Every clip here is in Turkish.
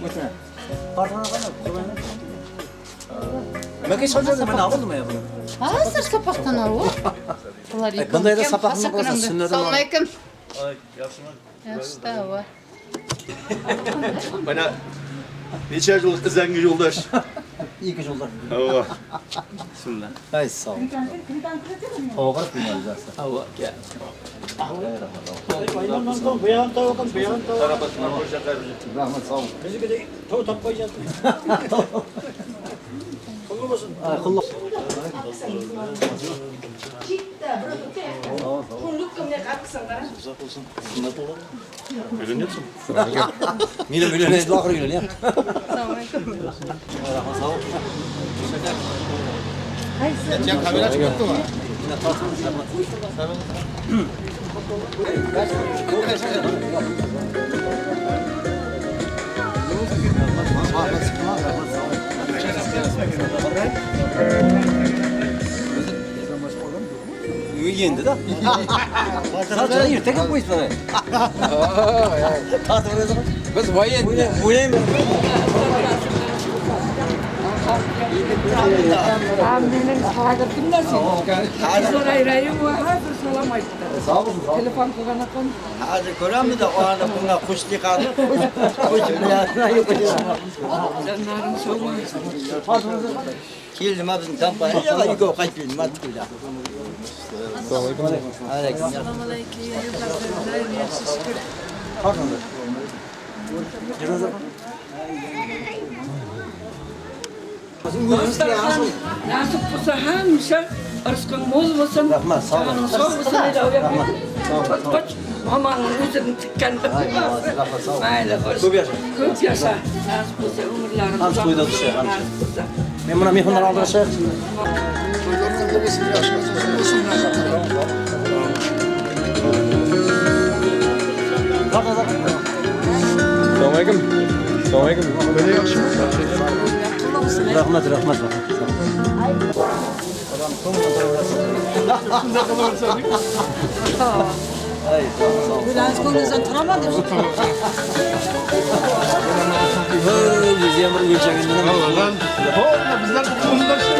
Mesela. Pardon bana. Maka çocuğu ben aldım mı ya bunu? Hazır kapaktan al. Bunlar yıkılmış. Bunda da sapakını koysa sünnetim var. Selamünaleyküm. Yaxşımı? Yaxşı var. Bana neçə yol zəngi yoldaş. İyi ki yollar. Oo. Bismillah. Hay sağ ol. Hava bilmez zaten. Hava gel. Rahmet sağ ol. Ay kullu. Görünüyorsun. Milyon ne duvar milyon ya. Selamünaleyküm. Rahmet sağ ol. Ya kamera çıkarttı mı? Yendi da. Zaten yırtık yapmayız böyle. Hadi oraya zaman. Biz vayen. Bu ne mi? Aminin hadir kimlersin? Hadir ayrayım var, hadir selam ayıttı. Sağ olun. Telefon kullanakon. Hadi ko'ramiz o ana bunga qushlik qildi. Qush bilan yo'qotib. Canlarım soğuk. Keldi ma bizning kompaniyaga uyga qaytib matqilda. Aleyküm. Pardon. Yürü. Nasip olsa hemşe arzkan bol olsun. Rahmet sağ olun. Sağ olsun. Kaç aman uzun tıkken. Rahmet sağ olun. Mayla olsun. Çok yaşa. Çok yaşa. Nasip olsa umurlarım. Hamsi koydu dışarı. Ben buna mihmanlar aldırışır. Selamünaleyküm. Selamünaleyküm. Böyle yakışır. Rahmet. Ay sağ ol. Biraz konuşan duramadım. Biz yağmur geçeceğinden. Lan. Olma bizler bunlar şey.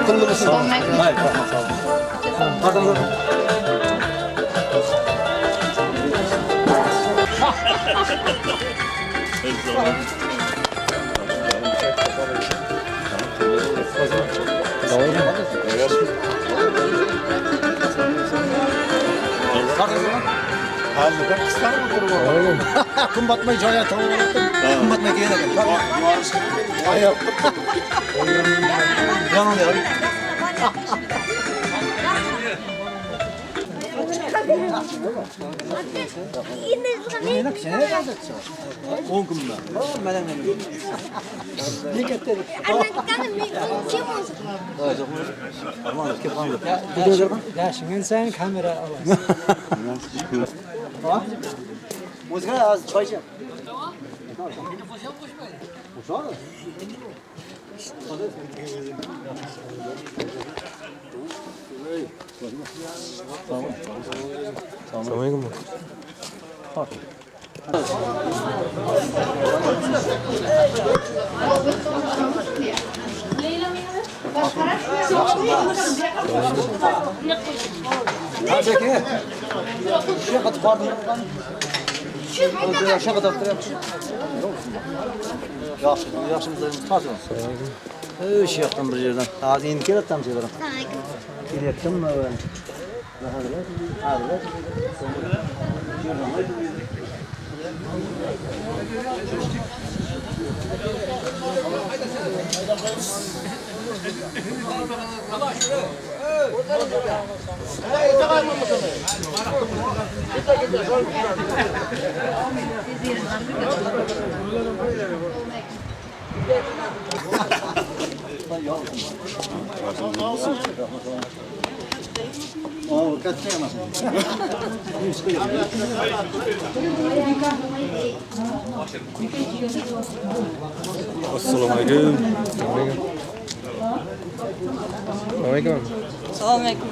Kıllı mısın? Hayır, sağ ol. Pardon. Hazır da kıslar oturuyor. Kum batmayı joya tamam. Kum batmayı gene de. Ayak. Yanan ya. On kumda. Melen melen. Ya şimdi sen kamera al. Müzik az çaycı. Selamünaleyküm. Hadi ki. Şu kadar pardon. Şu kadar Yaxşımızdan pardon. Öş yaptım bir yerden. Az yeni kelettim şeylerim. Kelettim mi ben? Hadi. Oh, kaçıyor mu? Assalamualaikum. Assalamualaikum. Selamünaleyküm.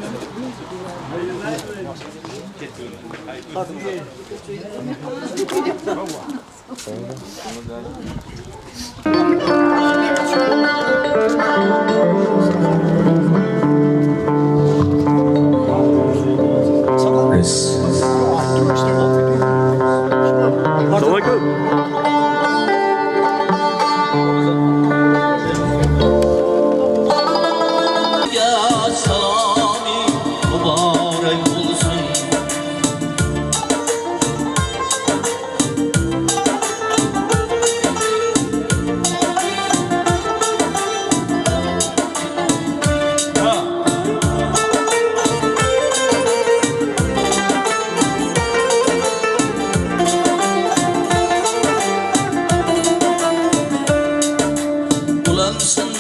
Bulansın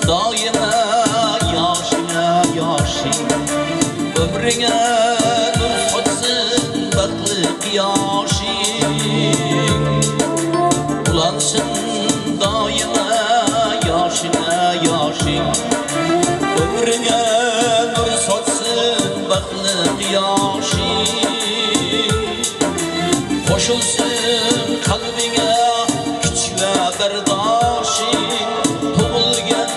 daima yaşına yaşın, ömrüne nur satsın baklık yaşın. Bulansın daima yaşına yaşın, ömrüne nur satsın baklık yaşın. Koşulsun kalbine güç ve berdaşın, tug'ilgan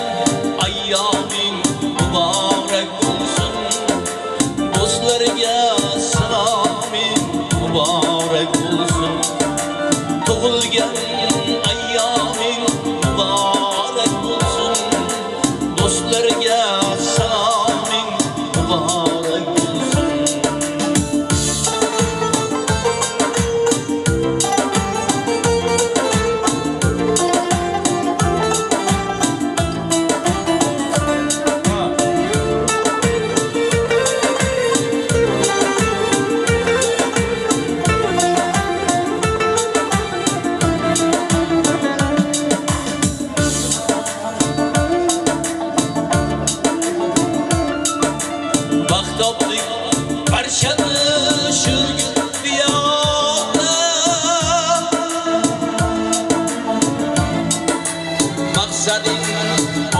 ayyoming muborak bo'lsin. Do'stlarga saloming muborak bo'lsin. Tug'ilgan ayyoming muborak bo'lsin. Do'stlarga saloming muborak bo'lsin. Baktoplik barchani shu dunyoda, maqsading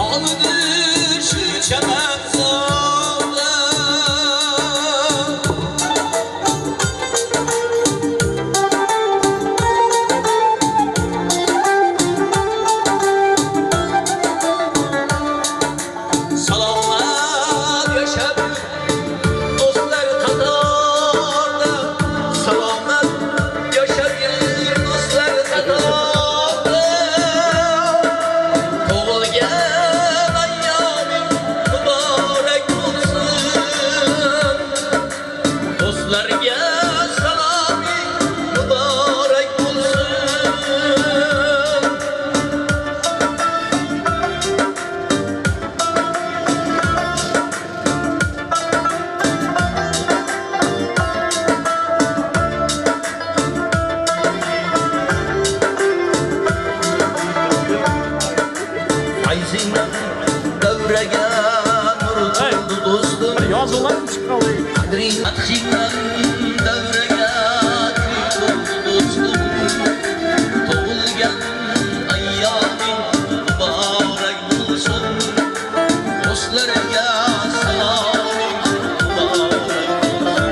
oldi shu chamaqzoda. Salomat yashab do'stlar qatorida, salomat yashab do'stlar qatorida. Tug'ilgan ayyoming muborak bo'lsin. Do'stlarga saloming muborak bo'lsin. Ayzinan davraga nur to'ldi do'stim. Yozuvlar chiqqan. Qadring atxingdan davraga kul to'ldi do'stim. Tug'ilgan ayyoming muborak bo'lsin. Do'stlarga saloming muborak bo'lsin.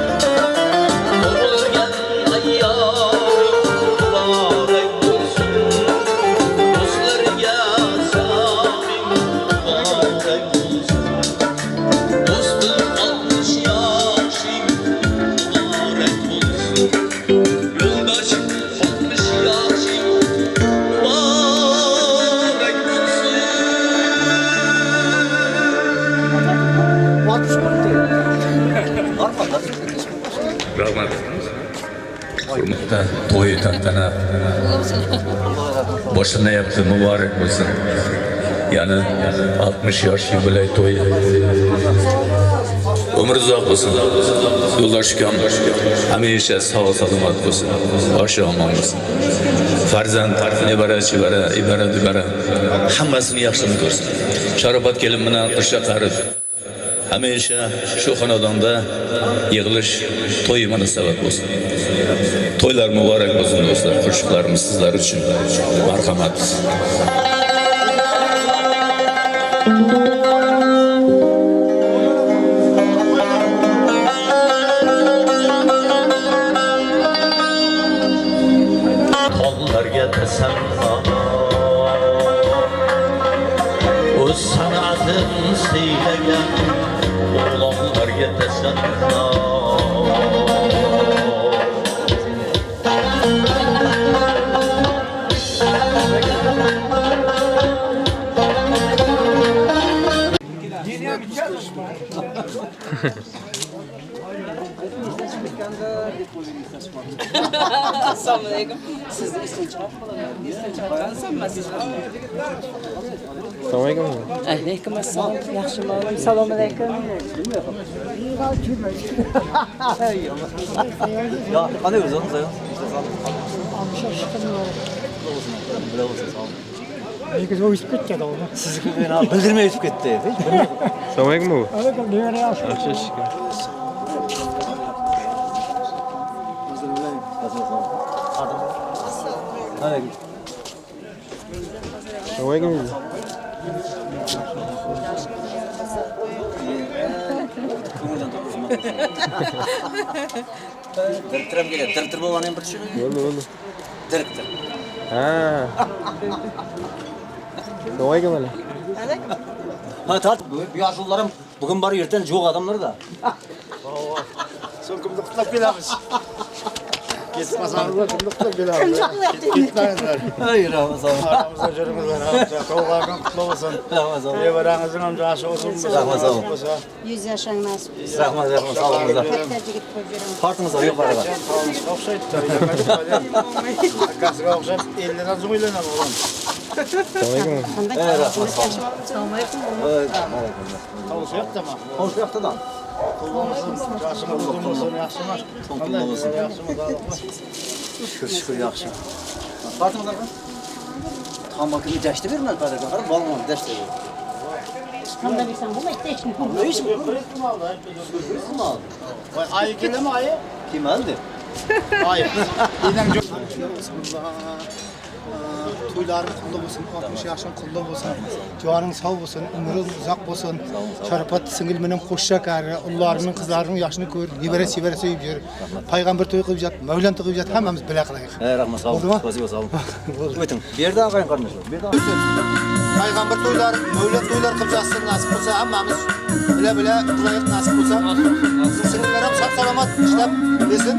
Tug'ilgan ayyoming muborak bo'lsin. Do'stlarga saloming muborak bo'lsin. Do'stim 60 yoshing muborak bo'lsin. Yo'ldoshim 60 yoshing muborak bo'lsin. Rahmat. Hurmatda to'y tantana boshlanyapti, muborak bo'lsin. Ya'ni 60 yosh yubiley to'yi. Umr uzoq bo'lsin. Yo'ldosh ukam hamisha sog' salomat bo'lsin. Boshi omon bo'lsin. Farzand, nebara, chevara, ibara, dibara hammasini yaxshini ko'rsin. Sharobat kelin bilan qirshaq qarib hamisha shu xonadonda yig'ilish, to'y munosabat bo'lsin. To'ylar muborak bo'lsin do'stlar. Qo'shiqlarimiz sizlar uchun. Marhamat. Oğlanlarga tasanno O'z san'atin siylagan Oğlanlarga tasanno Assalomu alaykum. Sizni esdan chiqarsanmasiz. Assalomu alaykum. Alaykum assalom. Yaxshiman. Assalomu alaykum. Ya qanday o'zing sen? Lekin o'yib ketgan o'g'lim. Sizniki meni bildirmay o'tib ketdi. Assalomu alaykum. Alaykum, nevara yaxshi. Yaxshi shukr. Assalomu alaykum. Tirtiram keladi. Tirtir bo'lgani ham bir tushunib. Bo'ldi. Tirtir. Ha. Assalomu alaykum. Ha, tat. Bu yoshlarım bugün bari erten yo'q adamlar da. So'ngimda qutlab kelamiz. Ketmasanlar qutlab kelamiz. Ketmayinglar. Ey Ramazon. Aramızda jo'ringizlar. Tug'ilgan qutlab bo'lsin. Ramazon. Nevarangizning ham yaxshi bo'lsin. Ramazon. 100 yoshing nasib. Rahmat, sog'lig'ingizlar. Katta yigit bo'lib yuraman. Farqingizlar yo'q baravar. O'xshaydi. Akasiga o'xshab 50 dan so'ng uylanadi o'g'lim. Assalomu alaykum. Ey rahmat. Assalomu alaykum. Tovush yo'qdimi? Hoş yo'qdan. Yaxshimi, uzun bo'lsin, yaxshimi? To'g'ri bo'lsin. Yaxshimi, Şükür yaxshi. Farqingizlar qani? Tamakini dashti bermadi baravar. Qarab, bolani dashti ber. Qanday bilsam bo'lmaydi, hech kim. Hech kim. Voy, ay keldimi, ay? Kim aldi? Ay. Enan to'ylaring qulluq bo'lsin, 60 yoshing qulluq bo'lsin, joning sog' bo'lsin, umring uzoq bo'lsin. Sharafat singil bilan qo'shshakari, ularning qizlarining yoshini ko'r, nebara sevara sevib yur. Payg'ambar to'y qilib yat, Mavlan to'y qilib yat, hammamiz bila qilaylik. Rahmat, sog' bo'ling. Ko'ziga sog' bo'ling. O'ting. Bu yerda aqayn qarnashlar. Bu yerda Payg'ambar to'ylari, Mavlan to'ylar qilib yatsin nasib bo'lsa, hammamiz bila qilaylik nasib bo'lsa. Singillar ham sog' salomat ishlab desin.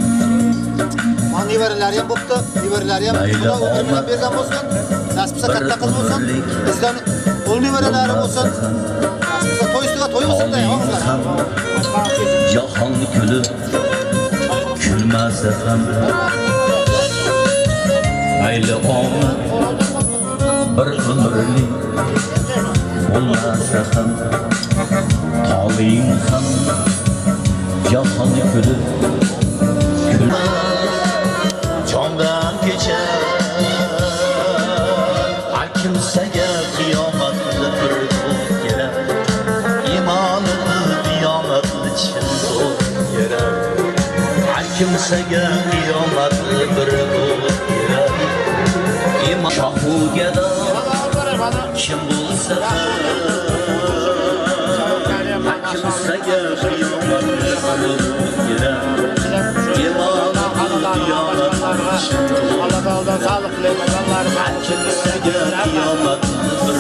Nevaralari ham bo'pti, nevaralari ham Xudo o'tirgan bergan bo'lsin. Nasib bo'lsa katta qiz bo'lsin. Bizdan o'g'il nevaralari bo'lsin. Nasib bo'lsa to'y ustiga to'y bo'lsin-da, o'g'illar. Jahon kulib kulmasa ham mayli omad bir umrlik bo'lmasa ham toling ham jahon kulib jondan kechar har kimsaga qiyomatda bir kun kelar iymonini qiyomatni chin kerar har kimsaga qiyomatni bir kun kerar iymon shohugada kim bo'lsa har kimsaga qiyomatni bir kun kerar Allah Teala'dan sağlık dilemek, Allah'ın kimsege kıyametini bir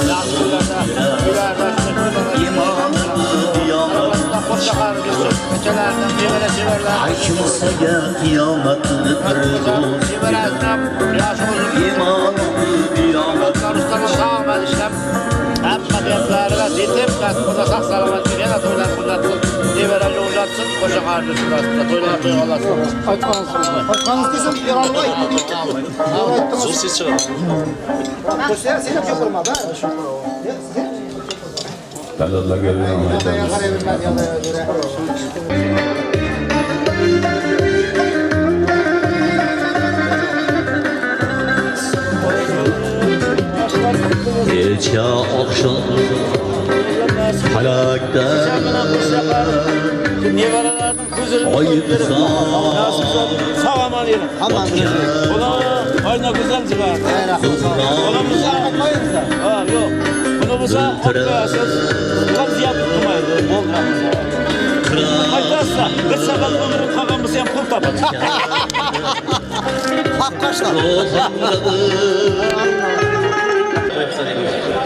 Gece akşam halakta ayıp Sağ amanıyla. Aman Bunu oyna güzel çıkar. Bunu bize ha yok. Bunu bize okuyasız. Tam ziyap tutmaydı. Haydasa bir sefer ömrü kalmamız hem pul tapar. Bakkaşlar.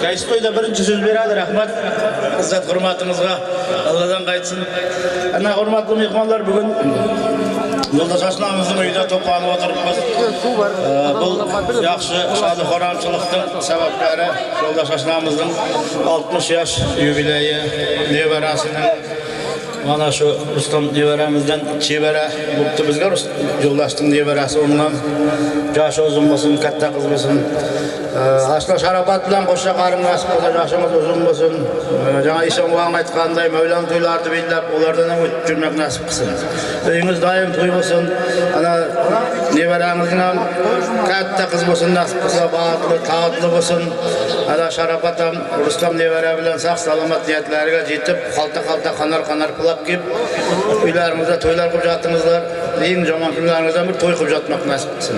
Qaysi to'yda birinchi so'z beradi, rahmat. Izzat hurmatimizga Allohdan qaytsin. Ana hurmatli mehmonlar, bugun Yo'ldosh oshnamizning uyida to'planib o'tiribmiz. Bu yaxshi shodi-xoramchilikning sabablari Yo'ldosh oshnamizning 60 yosh yubileyi nevarasining mana shu Rustam nevaramizdan chevara bo'pti bizga. Yo'ldashning nevarasi undan yoshi uzun bo'lsin, katta qiz bo'lsin. Aslo sharafat bilan qo'shqa qarim nasib bo'lsa, yoshimiz uzun bo'lsin. Жаңа Ишанboy aytganday Mavlam to'ylarni bellab, ulardan ham o'tib yurmak nasib qilsin. Uyingiz doim to'y bo'lsin. Ana nevarangizning ham katta qiz bo'lsin, nasib qilsa, baxtli, taotli bo'lsin. Ana sharafat ham Rustam nevara bilan sog' salomat niyatlariga yetib, qalta-qalta qanar-qanar qilib kelib, uylarimizda to'ylar qilib jatdingizlar. Eng yomon kunlaringizda bir to'y qilib jatmoq nasib qilsin.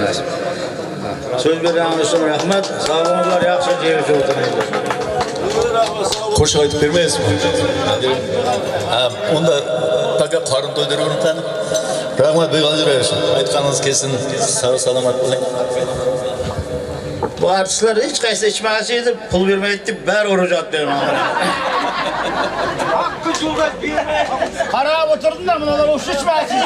Söz berganingiz uchun rahmat. Sog' bo'linglar, yaxshi jeyib o'tiringlar. Qo'shiq aytib bermaysizmi? Unda taka qorin to'ydirib rahmat Beyg'azirayev. Aytganingiz kelsin, sog' salomat bo'ling. Bu artistlar hech qaysi ichmag'isi edi, pul bermaydi deb bari urujat bermoqda. Qarab o'tirdim-da, bunalar o'sha ichmag'isi.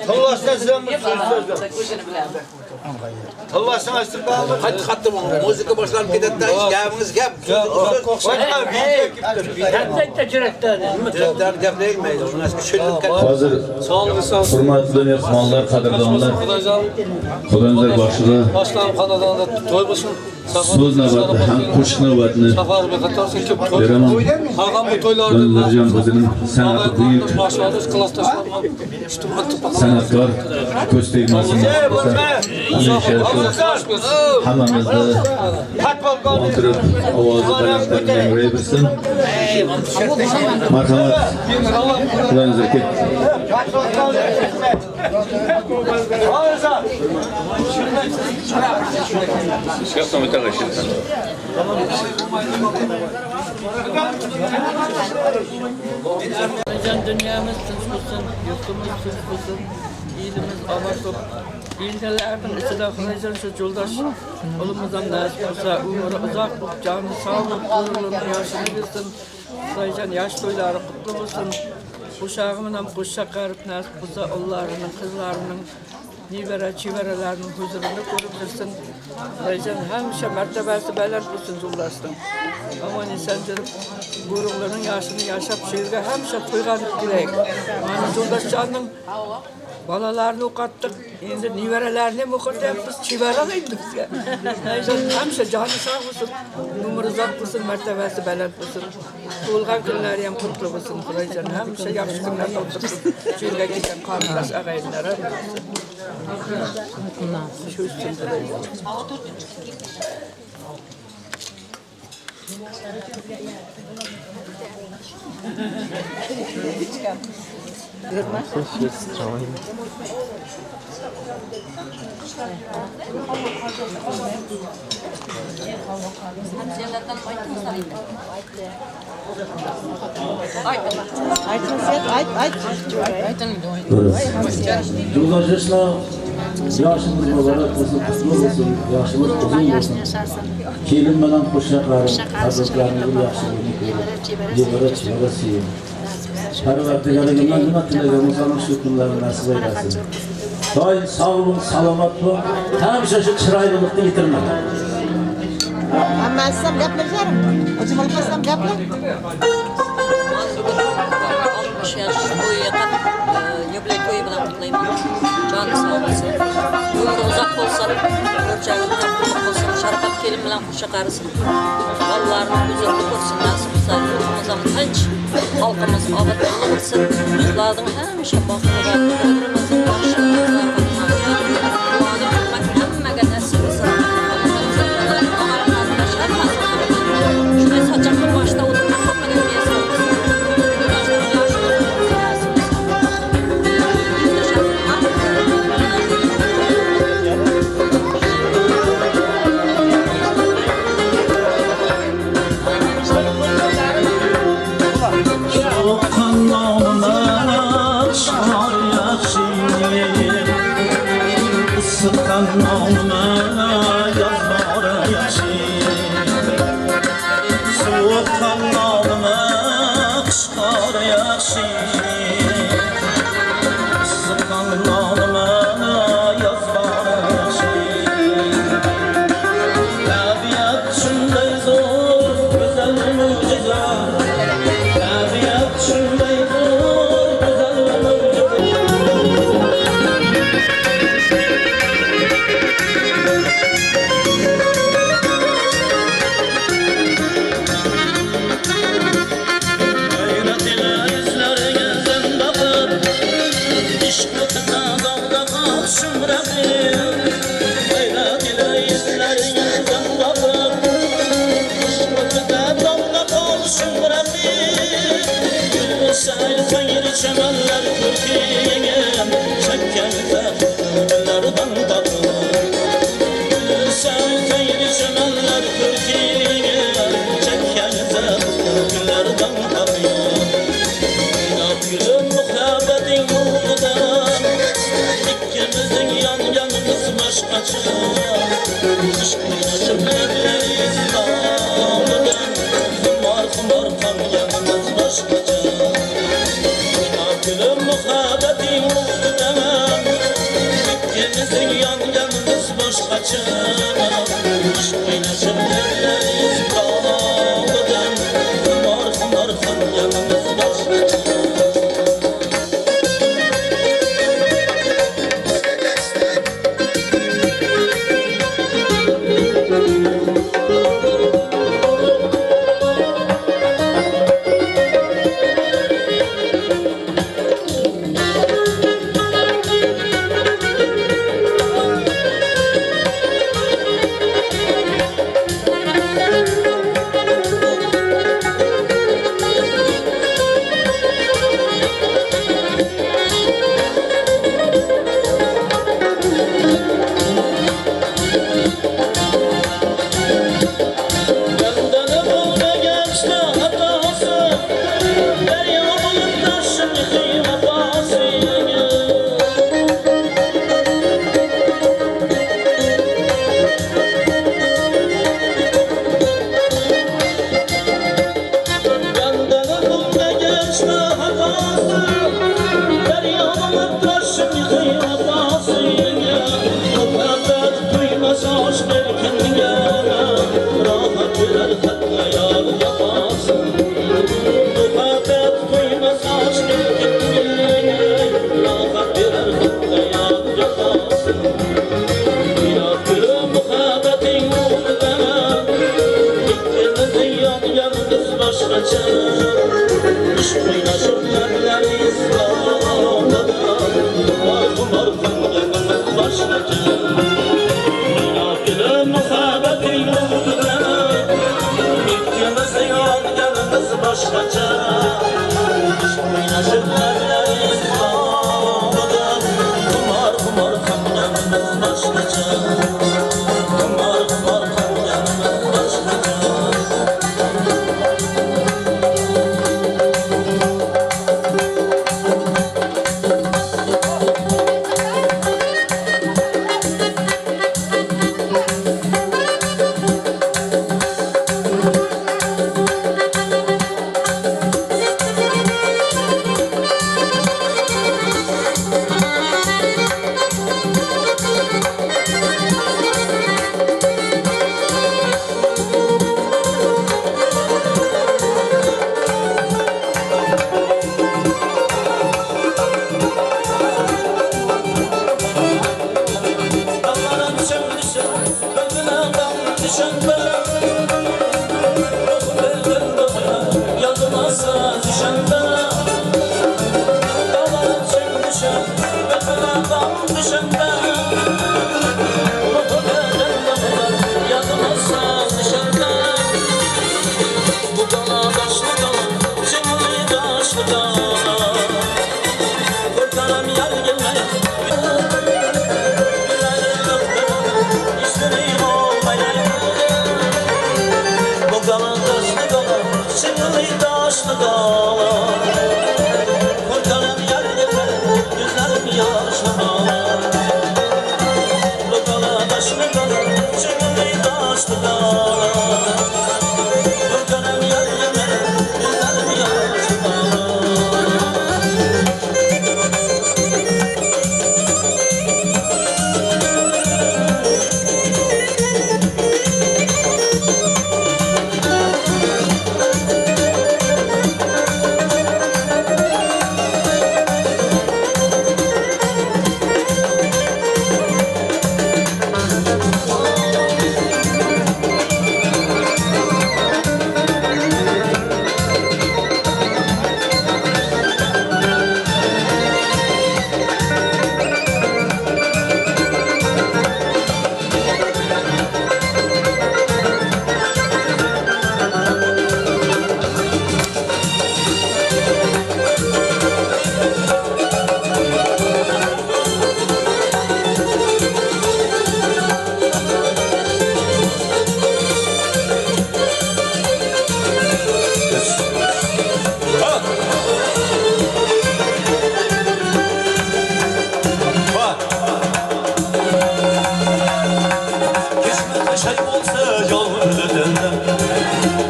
Tollasdan sizdan bir söz. Tollasdan açtım ben. Hadi kattım onu. Müzik başlanıp gidetten gavimiz gap. Direktör gap değilmeydi. Onun eski şöylük geldi. Hozir hurmatli mehmonlar, qadrdonlar, Xudolar boshida Boshlanib xonadonda to'y bo'lsin. so'z navbati ham qo'shiq navbatini Safarga qatorsin ko'p to'y. beraman. Qolgan bu to'ylarni Nurjon o'zining san'ati buyuk boshlanish klass tashlab san'atkor ko'z tegmasin. Hammamizni o'tirib ovozi balandlikdan yurayversin. Marhamat. Xudoingizga ket. Şefim öte geçirsen. Dünyamız tinch bo'lsin, yurtimiz tinch bo'lsin, elimiz obod bo'lib, yillarning ichida Xudojon shu yo'ldosh o'limizdan nasib qilsa, umri uzoq bo'lib, joni sog' bo'lib, umrini yoshini bersin. Xudojon yosh to'ylari qutlu bo'lsin. Uşağım bilan qo'shqa qarib nasib qilsa, onlarning qizlarining nevara chevaralarning huzurini ko'rib tursin. Xudojon hamisha martabasi baland bo'lsin yo'ldoshning. Aman eson turib, guruhlarning yoshini yashab, shu yerga hamisha to'yganib kelaylik. Mana yo'ldoshjonning balalarni o'qitdik, endi nevaralarni ham o'qityapmiz, chevaralik bizga. Xudojon hamisha joni sog' bo'lsin, umri uzoq bo'lsin, martabasi baland bo'lsin. Tug'ilgan kunlari ham qutlu bo'lsin. Xudojon hamisha yaxshi kunlarda o'tirsin. Shu yerga kelgan qarindosh og'aynilar ham shu uchun Yo'ldoshlar yoshimiz muborak bo'lsin, qutlu bo'lsin, yoshimiz uzun bo'lsin. Kelin bilan qo'shqa qarib, farzandlaringizni yaxshiligini ko'rib, yevara chevara Parvardigorimizdan nima tilagimiz ana shu kunlarni nasib aylasin. Doim sog'lik, salomat bo'l, hamisha shu chiroylilikni yitirma. Hammasi ham gaplashar. O'zim olmasam gaplar. 60 yaş boyu yatan yubiley to'yi bilan qutlayman. Joni sog' bo'lsin. Umri uzoq bo'lsin, o'rchag'ida qutluq bo'lsin, sharafat kelin bilan qo'shqa qarisin. Bolalarning huzurida bo'lsin, nasib qilsa, yurtimiz ham tinch, xalqimiz obod bo'lsin. Ularning hamisha baxtli bo'lsin, yaxshi hammaga nasib qilsin. Shunday sochaqni boshida o'tirib hammaga bersin. yaxshi Sıqqan nolmana yazbaxshi Tabiat shunday zo'r go'zal mo'jiza Tabiat shunday zo'r go'zal Çemenler Türkiye'ye çekkenler güllerden tatlılar Sen kayri çemenler Türkiye'ye çekkenler güllerden tatlılar İnatgülüm muhabbetin yolundan İkimizin yan yanımız başkaça Aşkıyla cümleleri İslam'dan Kumar kumar kan yanımız başkaça Gülüm muhabbetin muhtemel İkimizin yan yanımız başkaça Aşk oynasın yerleriz dağlıdan Kumar kumar kan yanımız başkaça Şey olsa yolun ödemden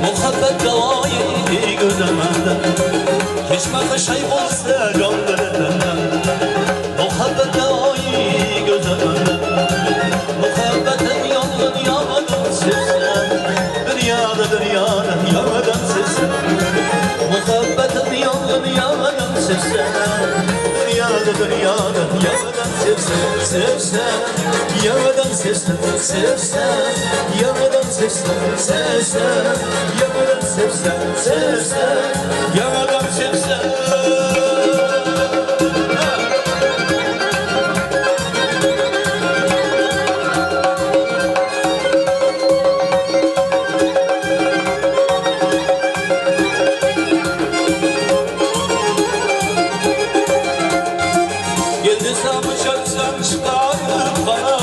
Muhabbet davayı gözlemenden Geçmek şey olsa yolun ödemden Muhabbet davayı gözlemenden Muhabbetin yolun yağmadan sevsen Dünyada yağmadan sevsen Muhabbetin yolun yağmadan sevsen Dünyada yağmadan sevsen Sevsen yağmadan sevsen Sevsen yağmadan sevsen Sevsen yağmadan sevsen Sevsen yağmadan sevsen Geldi sabıçaksan çıkarıp bana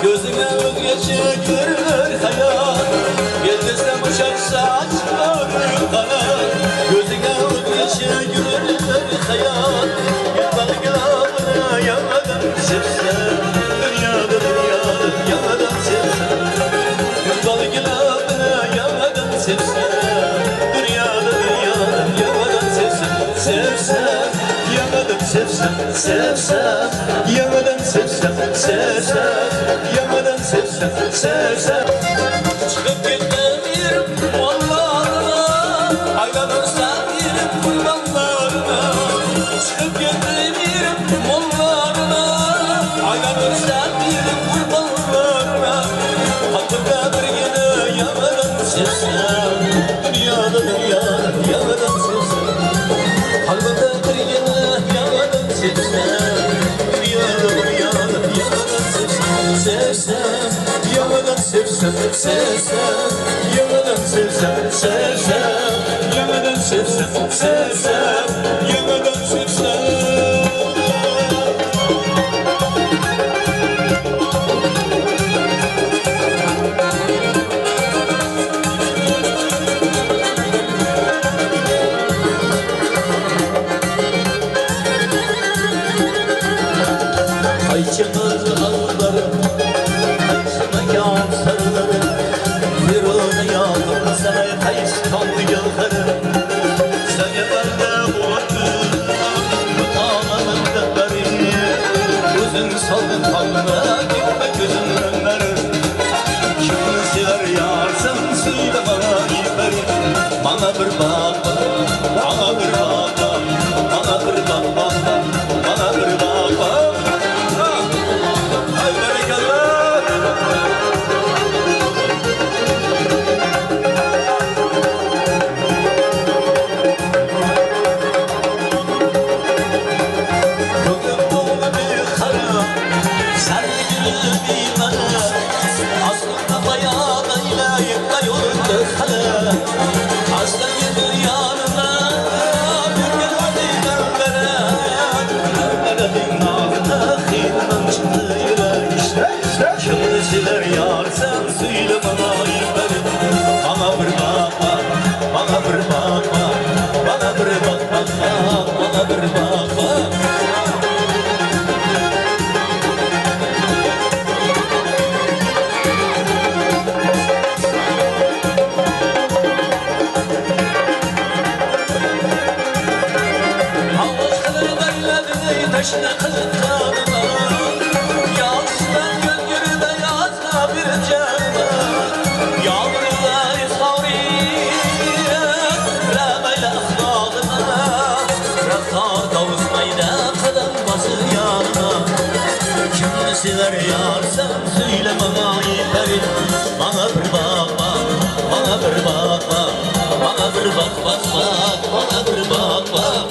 Gözüme özgeçe görür hayat Geldi sabıçaksan çıkarıp bana Gözüme özgeçe görür hayat Bir balgılamına yamadan sevsen Dünyada yamadan sevsen Bir balgılamına yamadan sevsen Dünyada yamadan sevsen Sevsen yamadan sevsen Sevsen yamadan sevsen Sevsen yamadan sevsen Sevsen Çıkıp gitmem yerim vallalarına Aylanırsan yerim kurbanlarına Çıkıp gitmem yerim vallalarına Aylanırsan yerim kurbanlarına Hakkında bir yine yamadan sevsen Dünyada yamadan sevsen Halbuki bir yine yamadan sevsen Dünyada yamadan sevsen Sevsen yamadan sevsen Sevsen yamadan sevsen Sevsen yamadan sevsen Sevsen yamadan sevsen Kayçımız ağlarım, kayçıma yağım sarılarım Bir ona yağdım sana kayç kaldı yıllarım Sana bende bu aklım, ağlamın dağları Gözün salın kalma, gitme gözümün önleri Kimi sever yarsan söyle bana iperim Bana bir bak, bana bir bak, bana bir bak, bana bir bak Aslan gelir yanına Bir gün hadi Mermere'nin ağzına Kıyımdan çıktı yürek Şimdi siler yar sen söyle bana iperim Bana bir bakma Bana bir bakma Bana bir bakma Bana bir bakma Taşına kılıklarına Yağışlar gölgürde yazda bir canına Yağmurda isavriye Rameyle ahlakına Rakar kavuşmayla kadın basır yanına Kim sever yarsan söyle bana iperim Bana bir bakma, bana bir bakma Bana bir bak, bana bir bakma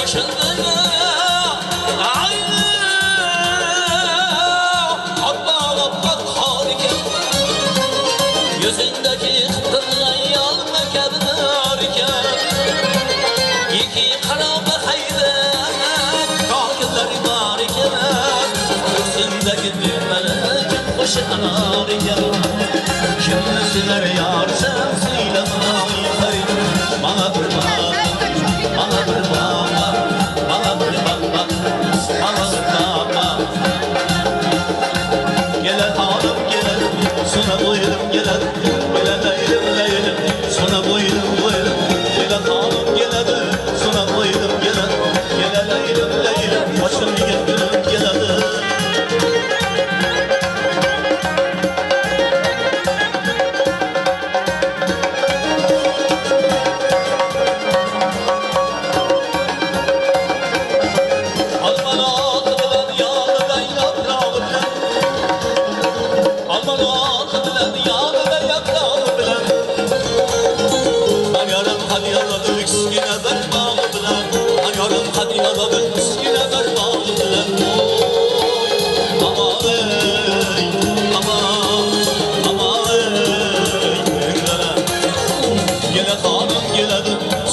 Başında Kimni siler yar sen söyleme ayıpları. Bana bir bak, bana bir bak, bana bir bak, bana bir bak. Gele hanım gele, sana boyunum gele, gele leylim leylim, sana boyunum boyunum. Gele hanım gele de, sana boyunum gele, gele leylim leylim, başım gönlüm gele de.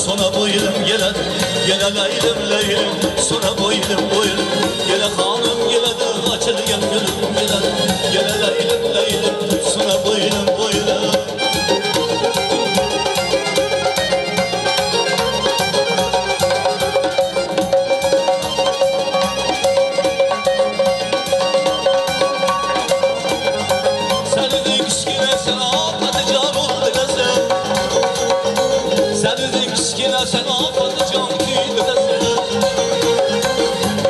Sonra boyunum geledi, gele leylim leylim, sonra boyunum boyunum, gele hanım geledi, açılgan gönlüm geledi, gele leylim leylim, sonra boyunum boyunum. Sen afet can kıydıresin.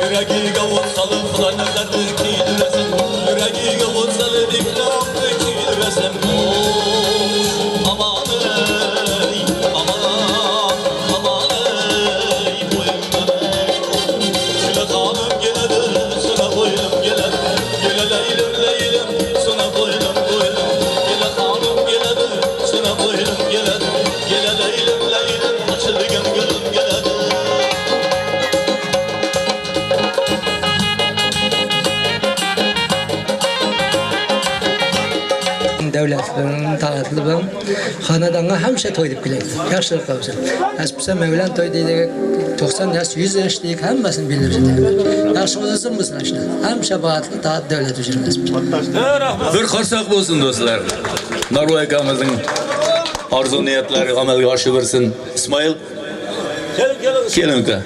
Yüreği kavutsalı falan nezerdir kıydıresin. Yüreği kavutsalı diklam kıydıresin. Aman ey, aman, aman ey boyunum. Şöyle kanım geledi, sana boyunum geledi. Gele leylim leylim, sana boyunum boyunum. Gele kanım geledi, sana boyunum geledi. Gele leylim leylim, açılgan gönlüm geledi. Devletlerin, taatlıbın, hanadana hemşe toy dip bileydi. Yaşlılık kavuşur. Esbise Mevlen toy deydi, 90 yaş, 100 yaş deyik, hemmesini bildirdi. Yaşımızın mısın işte? Hemşe baatlı, taat devlet üzerine esbise. Bir qarsak bo'lsin do'stlar. Narvoy akamizning arzu niyatlari amalga oshirilsin. İsmail. Kelin uka.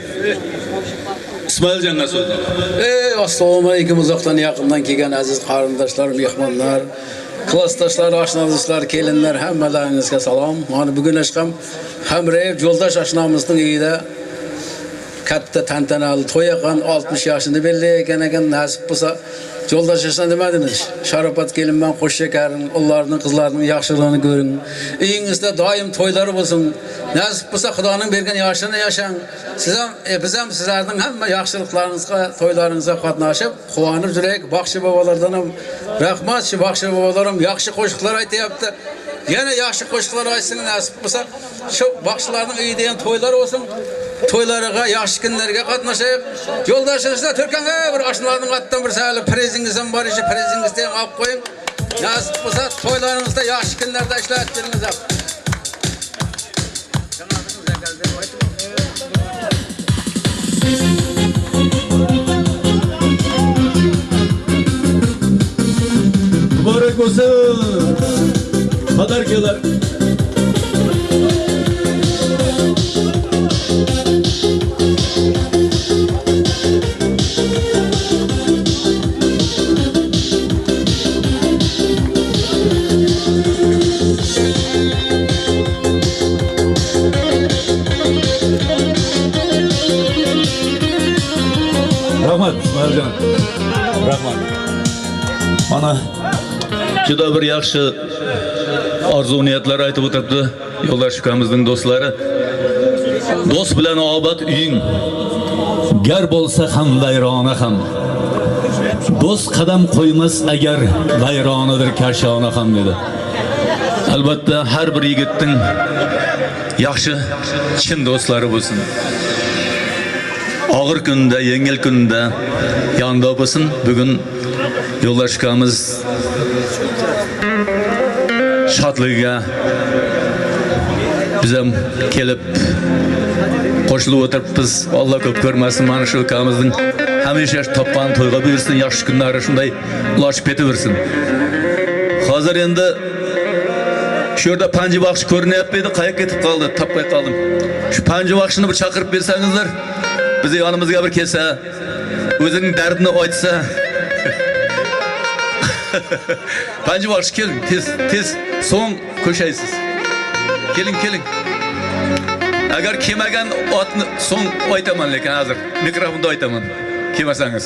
İsmailjonga so'z. Assalomu alaykum, uzoqdan yaqindan kelgan aziz qarindoshlar, mehmonlar, klassdoshlar, oshna-do'stlar, kelinlar, hammalaringizga salom. Mana bugun ham Hamrayev yo'ldosh oshnamizning uyida katta tantanali to'y ekan, 60 yoshini belgilagan ekan, nasib bo'lsa yo'ldosh oshnam demadingiz. Sharofat kelinman, qo'sh shakaring, ularning qizlarining yaxshiligini ko'ring. Uyingizda doim to'ylari bo'lsin. Nasib bo'lsa Xudoning bergan yoshini yashang. Siz ham, biz ham sizlarning hamma yaxshiliklaringizga, to'ylaringizga qatnashib, quvonib yurak. Baxshi bobolardan ham rahmat, shu baxshi bobolarim yaxshi qo'shiqlar aytayapti. Yana yaxshi qo'shiqlar aytsin, nasib bo'lsa shu baxshilarning uyida ham to'ylar bo'lsin. To'ylariga, yaxshi kunlarga qatnashib, yo'ldoshingizda Turkanga bir oshnalarning atdan bir sali prezingiz ham bor ishi, prezingizni ham olib qo'ying. Nasib bo'lsa to'ylaringizda yaxshi kunlarda ishlatdiringiz. Mübarek olsun. Madarkalar. Rahmat İsmailjon. Rahmat. Mana juda bir yaxshi arzu niyatlar aytib o'tiribdi yo'ldosh ukamizning do'stlari. Do'st bilan obat uying, gar bo'lsa ham vayrona ham. Do'st qadam qo'ymas agar vayronadir kashona ham dedi. Albatta har bir yigitning yaxshi chin do'stlari bo'lsin. Ağır kunda, yengil kunda yanında bo'lsin. Bugun yo'ldosh ukamiz shodligiga biz ham kelib qo'shilib o'tiribmiz. Alloh ko'p ko'rmasin, mana shu ukamizning hamisha topgan to'yga buyursin, yaxshi kunlari shunday uloshib ketaversin. Hozir endi şu yerda panji baxshi ko'rinyapti edi, qayoqqa ketib qoldi, topmay qoldim. Shu panji baxshini bir chaqirib bersangizlar, bizni yonimizga bir kelsa, o'zining dardini aytsa. Panji baxshi keling, tez so'ng ko'shaysiz. Keling. Agar kelmagan otni so'ng aytaman, lekin hozir mikrofonda aytaman. Kelmasangiz.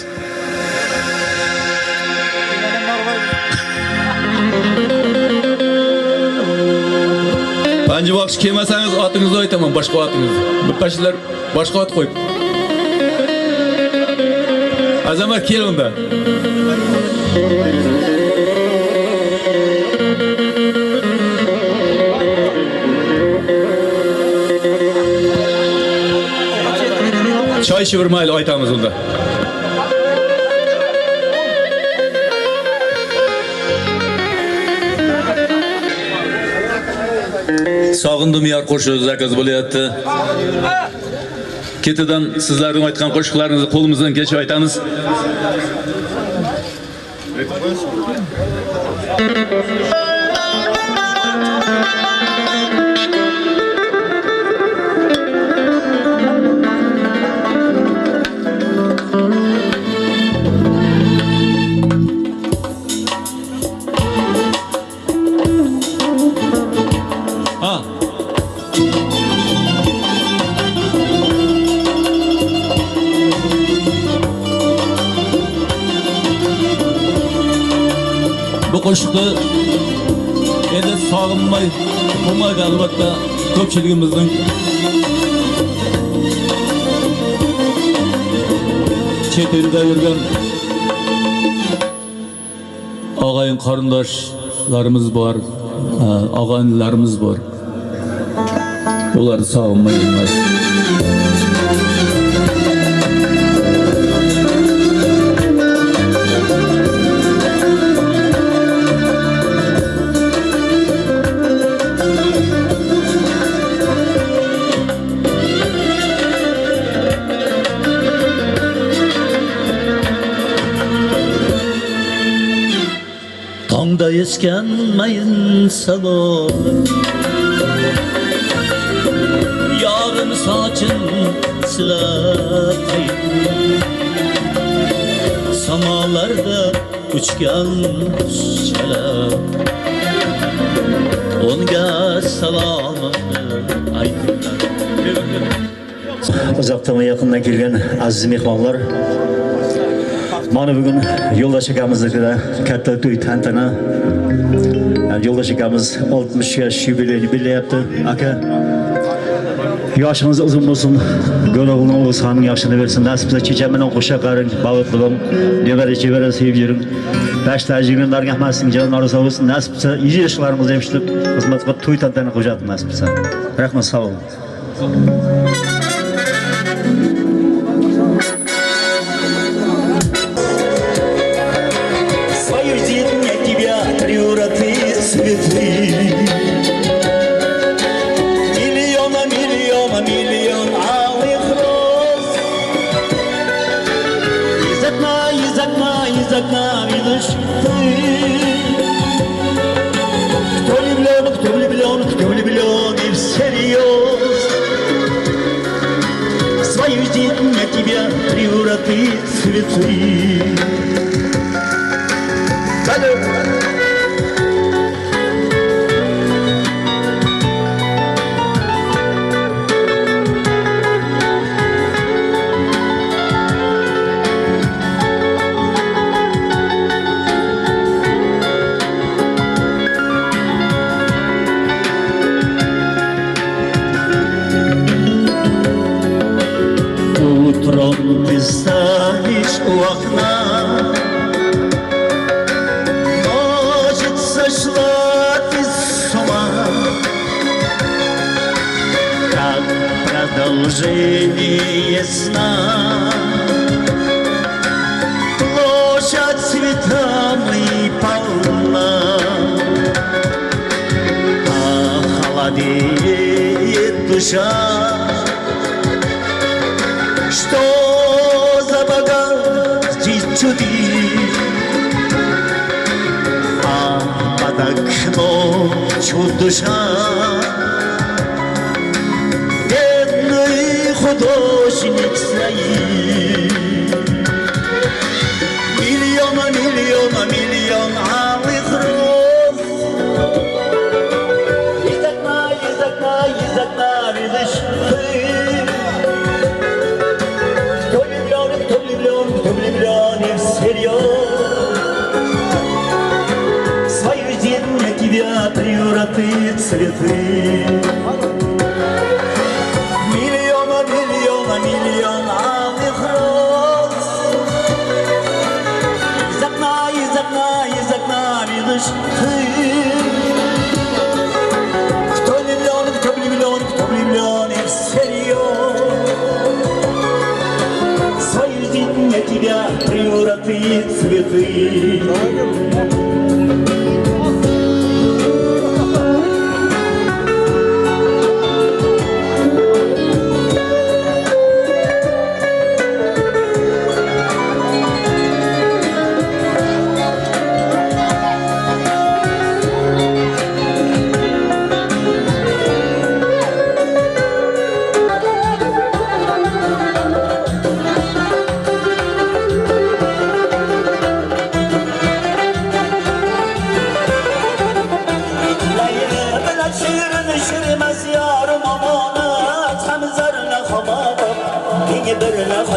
Panji baxshi kelmasangiz otingizni aytaman, boshqa otingizni. Bu qashlar boshqa ot qo'yib. Azamat kel unda. Choy shivurmayli aytamiz unda. Sog'indim yor qo'shiq zakaz bo'lyapti. Ketidan sizlarning aytgan qo'shiqlaringizni qo'limizdan kelib aytamiz. Bu qo'shiqni endi sog'inmay qo'ymaydi, albatta ko'pchiligimizning chet elda yurgan og'ayin qarindoshlarimiz bor, og'aynilarimiz bor. Ularni sog'inmay bo'lmaydi. Tongda esgan mayin salom, yog'in sochin silab, samolarda uchgan qushlar, unga salomimni aytinglar. Uzoqdan va yaqindan kelgan aziz mehmonlar, mana bugun Yo'ldosh akamiznikida katta to'y tantana. Yo'ldosh akamiz 60 yosh yubileyini bilyapti. Aka, yoshimiz uzun bo'lsin, go'rog'ini o'z xonning yaxshini bersin. Nasibsa checha bilan qo'sha qaring, bavut qilib, nevara sevib yuring. Bashtajinglar dargahmasin, jonlari sog' bo'lsin. Nasibsa 100 yoshlarimiz ham ishlab xizmat qilib to'y tantana qo'yadi nasibsa. Rahmat, sog' bo'ling. Миллион алых роз. Из окна видишь ты. Кто влюблен и всерьез. Свою жизнь для тебя превратит цветы. Утром ты станешь у окна, ночь сошла ты с ума, как продолжение сна. Площадь цветами полна, а холодеет душа. Что за богатый чуди, а под çuduşa Dednöy xudoş nitsrayi Milyona milyona milyon ağlıqroz Yizakna rizışkı Кто влюблен и всерьез Свою жизнь для тебя превратит в цветы Миллион алых роз Из окна видишь ты Кто влюблен и всерьез Свою жизнь для тебя превратит в цветы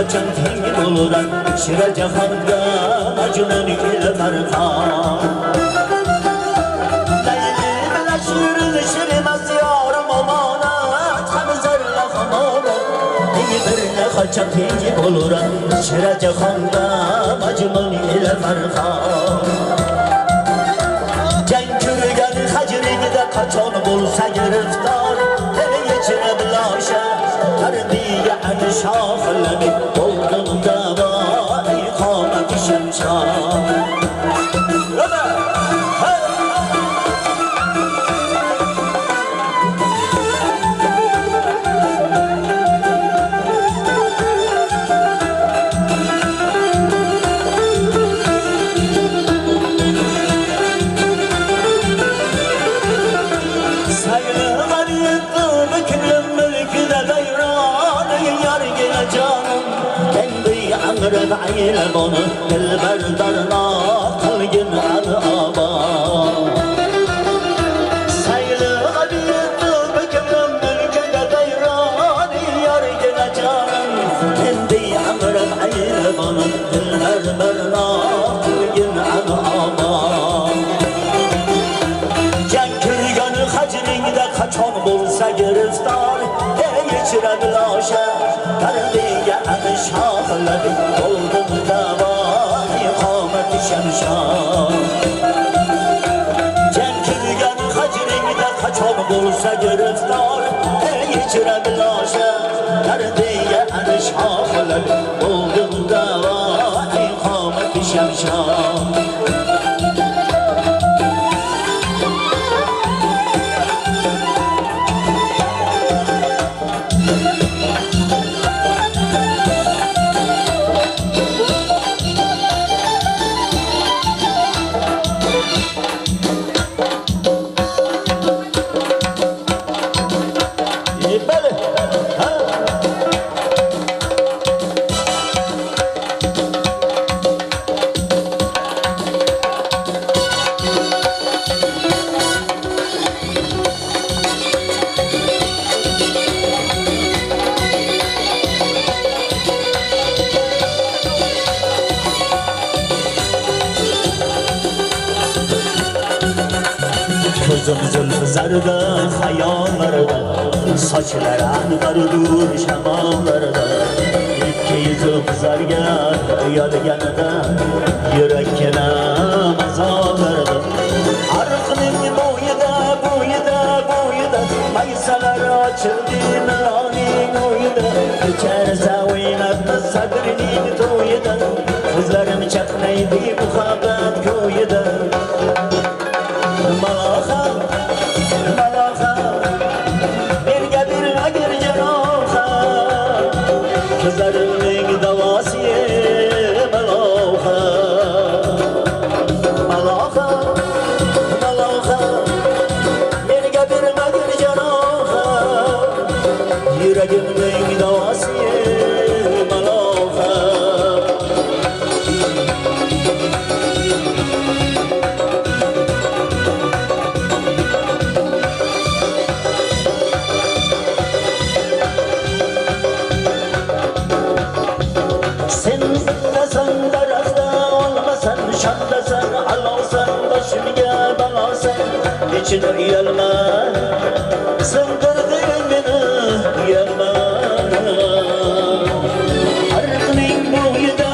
Kaçan tengi doluran Şire cahanda acınan ile merkan Leyli bela şirin şirimez yarım olmana Temizerle hamana Tengi birine kaçan tengi doluran Şire cahanda acınan ile merkan Cenk yürüyen hacrini de kaçan bulsa giriftar Hele geçire bilaşa Terbiye şahlarını oldum dava İkamet şemşan Sayılar yıktım kimin mülkü de gayran Yar gele canım kendi amrın aile bunu Dilber darına kılgın adı aba Sayılar yıktım kimin mülkü de gayran Yar gele canım kendi amrın aile bunu Dilber darına kılgın adı aba Kaçan bulsa giriftar geçiren laşa Terbiye şahları oldum dava İkamet şemşan Cenkirgen hacrimde kaçan bulsa giriftar geçiren laşa Terbiye şahları oldum dava İkamet şemşan Gözüm zülfü zarda hayallarda Saçlar angardur şamallarda İki yüzü kızargan yalganida Yürek kenam azalarda Arqning bo'yida Maysalar ochildi nuraning o'yida Ko'char zavinatni sadrining to'yida Ko'zlarim chaqnaydi muhabbat ko'yida Malaha Berga bir jaroha Kızlarımın davası Malaha için uyalma Sındırdın beni uyalma Arqning bo'yida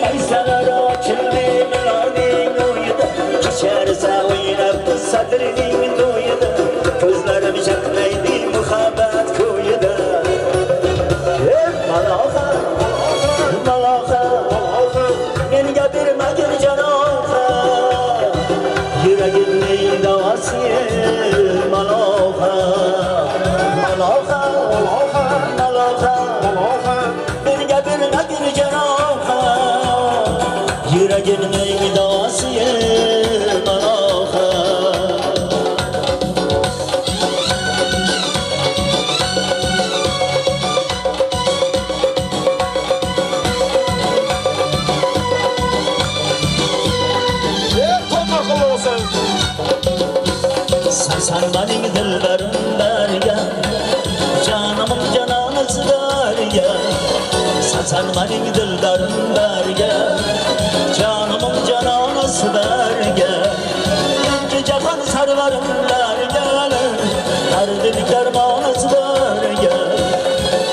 Aysalar ochildi miloning o'yida Kecharsa o'ynab sadrining to'yida Ko'zlarim chaqnaydi muhabbat ko'yida Maloha, maloha Menga bermagin janoha Yuragimning davosi maloha Maloha, maloha Menga bermagin janoha Yuragimning davosi maloha Sen benim dilberim berge Canımın cananısı berge Sen benim dilberim berge Canımın cananısı berge Yanki cahan sarvarım berge Derdim dermanısı berge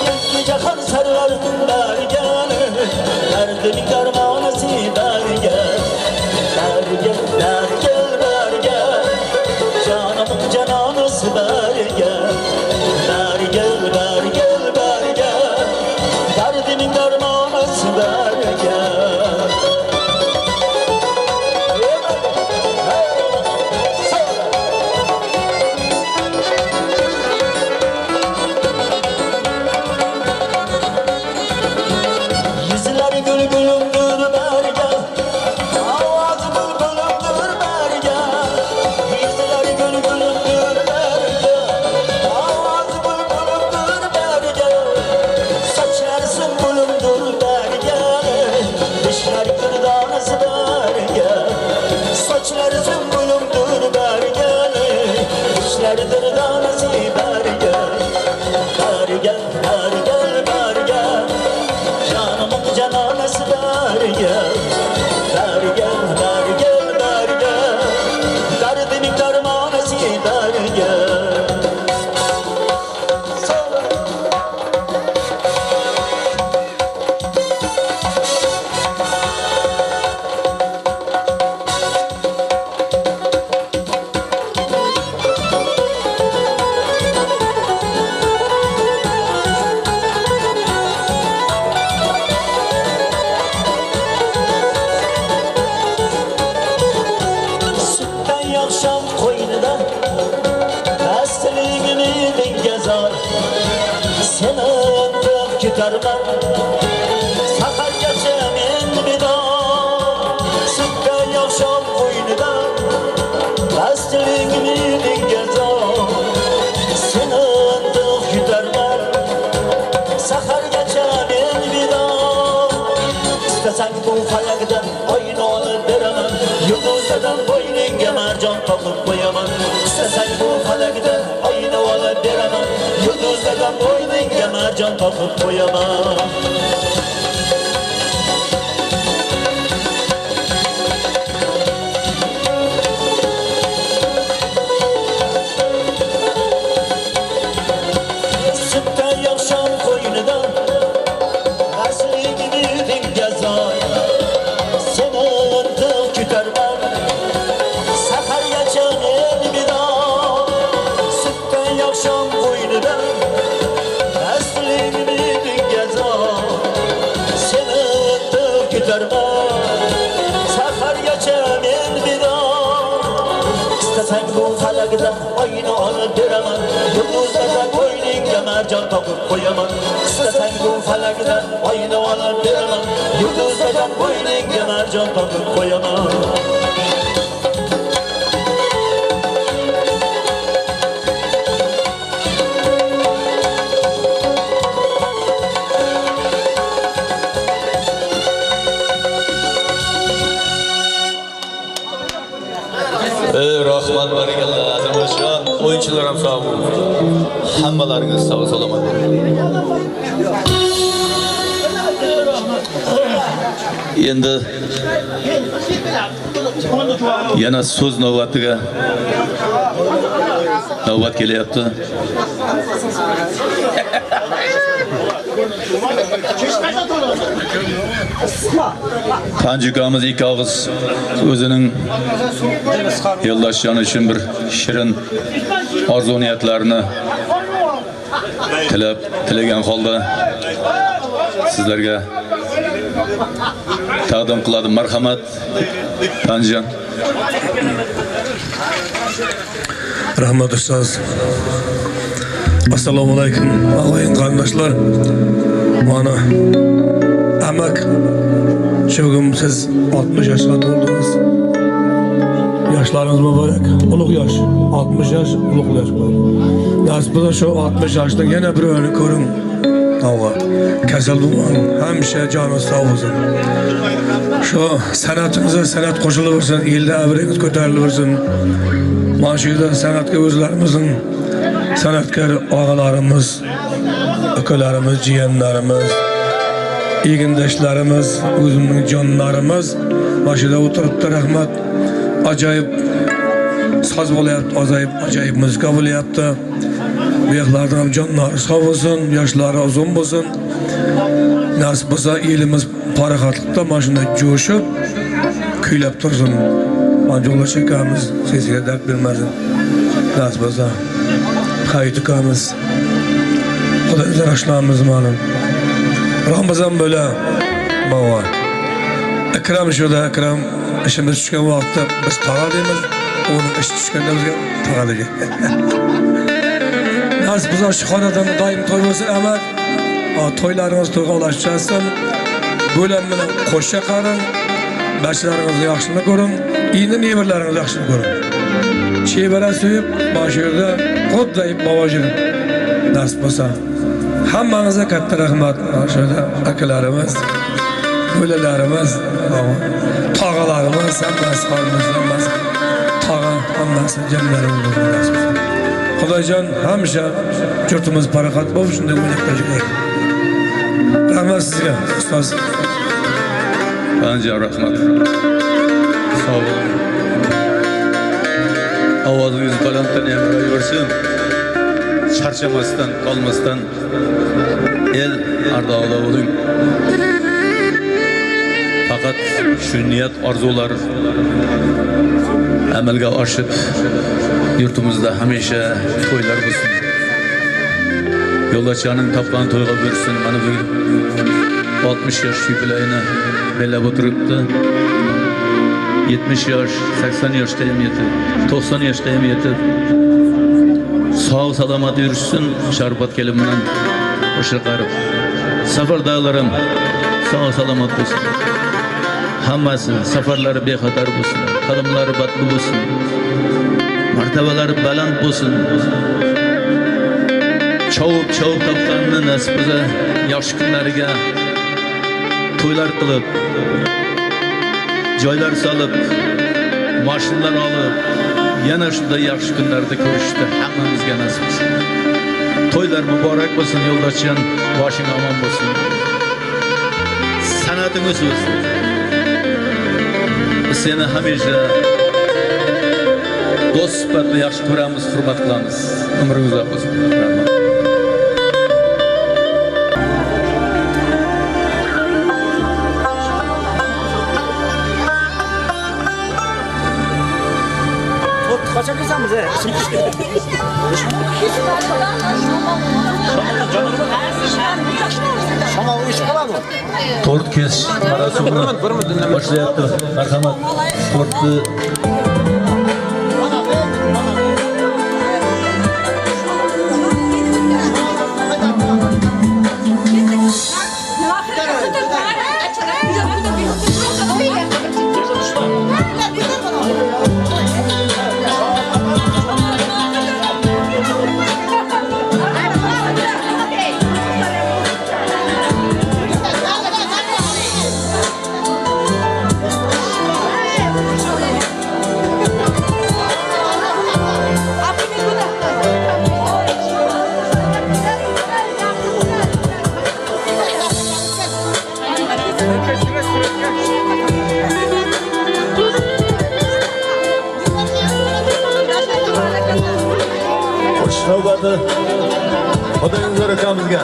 Yanki cahan sarvarım berge Derdim dermanısı berge Berge, berge, berge Canımın cananısı berge Berge, berge, berge Derdimin dermanısı berge Yüzler gül gülümdür berge Avazı bülbülümdür berge Yüzler gül gülümdür berge Avazı bülbülümdür berge Saçlar sümbülümdür berge Dişler kırdanısı berge Saçlar sümbülümdür berge Dişler kırdanısı berge Berge, berge, berge Canımın cananısı berge Berge, berge, berge Derdimin dermanısı berge Sütten yakşam koynida Mestliğimi dengezar Seni öpüp gitarlar Sakar geçemin bir daha Sütten yakşam koynida Mestliğimi dengezar Seni öpüp gitarlar Sakar geçemin bir daha İstesen bu falakta oyunu alıp veremem Yıldızlardan boynunga mercan takıp koyamam İstesen bu falakta oyunu alıp veremem Yıldızlardan boynunga mercan takıp koyamam Sütten yakşam koynida Mesliğimi dengezar Seni öpüp gitarlar Sakar geçen el bir daha Sütten yakşam koynida Mesliğimi dengezar Seni öpüp gitarlar Sakar geçen el bir daha İstesen bu falakta oyunu alıp veremem Yıldızlardan boynunga mercan takıp koyamam İstesen bu falakta oyunu alıp veremem Yıldızlardan boynunga mercan takıp koyamam Rahmat barakallah azim aşağı. Oyuncular ham sağ olun. Hammalarınız sağ salomat. Endi yana so'z navbatiga navbat kelyapti. Tanjukamiz ikki og'iz o'zining yo'ldoshjoni uchun bir shirin orzu niyatlarini tilagan holda sizlarga taqdim qiladi. Marhamat, Tanjijon. Rahmat ustoz. Assalomu alaykum, og'ayni qarindoshlar. Mana amak shugum siz 60 yoshga to'ldingiz. Yoshlaringiz muborak. Ulug' yosh, 60 yosh ulug' yosh. Nasib bo'lsa shu 60 yoshdan yana bir o'rini ko'ring. Tavba. Kasal bo'lmang, hamisha joningiz sog' bo'lsin. Shu sanatingizga sanat qo'shilib bo'lsin, elda abringiz ko'tarilib bo'lsin. Mana shu yerda sanatga o'zlarimizning sanatkor og'alarimiz, akalarimiz, jiyanlarimiz, egindoshlarimiz, o'zimizning jonlarimiz mana shu yerda o'tiribdi. Rahmat. Ajoyib so'z bo'lyapti, ajoyib muzika bo'lyapti. Bu yoqlarda ham jonlari sog' bo'lsin, yoshlari uzun bo'lsin. Nasib bo'lsa elimiz farohatlikda mana shunday jo'shib kuylab tursin. Manjula chekamiz, sizga dard bermasin. Nasib bo'lsa Hayit ukamiz, Xudoga rahmatimiz ma'lum. Ramazon bo'la bova. Akram shuda, Akram ishimiz tushgan vaqtda biz tag'al deymiz, uning ish tushganda bizga tag'al deydi. Nasib bo'lsa shu xonadonda doim to'y bo'lsa, amat to'ylarimiz to'yga ulashsin. Bo'lam bilan qo'sha qaring, bashalaringizni yaxshini ko'ring, endi nevaralaringizni yaxshini ko'ring. Chevara suyib, boshida xuddayib bobojin nasib bo'lsa. Hammangizga katta rahmat. O'shada akalarimiz, bo'lalarimiz, tog'alarimiz, hammasi tog'a, hammasi jonlarimiz bo'lsin. Xudojon hamisha yurtimiz barokat bo'lib, shunday o'ynab rahmat sizga, ustoz. Anca rahmat. Sağ olun. Ovozingiz balanddan yamrayversin. Charchamasdan, qolmasdan el ardog'ida bo'ling. Faqat shu niyat, orzular amalga oshib yurtimizda hamisha to'ylar bo'lsin. Yo'ldoshchaning topgan to'yga bersin. Mana bu 60 yosh yubileyini belab o'tiribdi. 70 yosh, 80 yoshga ham yetib, 90 yoshga ham yetib sog' salomat yurishsin. Sharbat kelim bilan o'sha qarib safardalarim sog' salomat bo'lsin. Hammasi safarlari bexatar bo'lsin, qadamlari batli bo'lsin, martabalari baland bo'lsin. Chavub topganini nasib bo'lsa yaxshi kunlariga to'ylar qilib, joylar solib, mashinalar olib, yana shunday yaxshi kunlarda ko'rishdi hammamizga nasib bo'lsin. To'ylar muborak bo'lsin, yo'ldoshjon, boshing omon bo'lsin. Sanating o'ssin. Biz seni hamisha do'st sifatida yaxshi ko'ramiz, hurmat qilamiz. Umring uzoq bo'lsin. Rahmat. Kaçak insanız he. Şama o iş kala mı? Tort kes marasımını başlayaptı. Marhamat. Tortni Kaçırma. rahmatı. Odayınızı öğretmenimizge.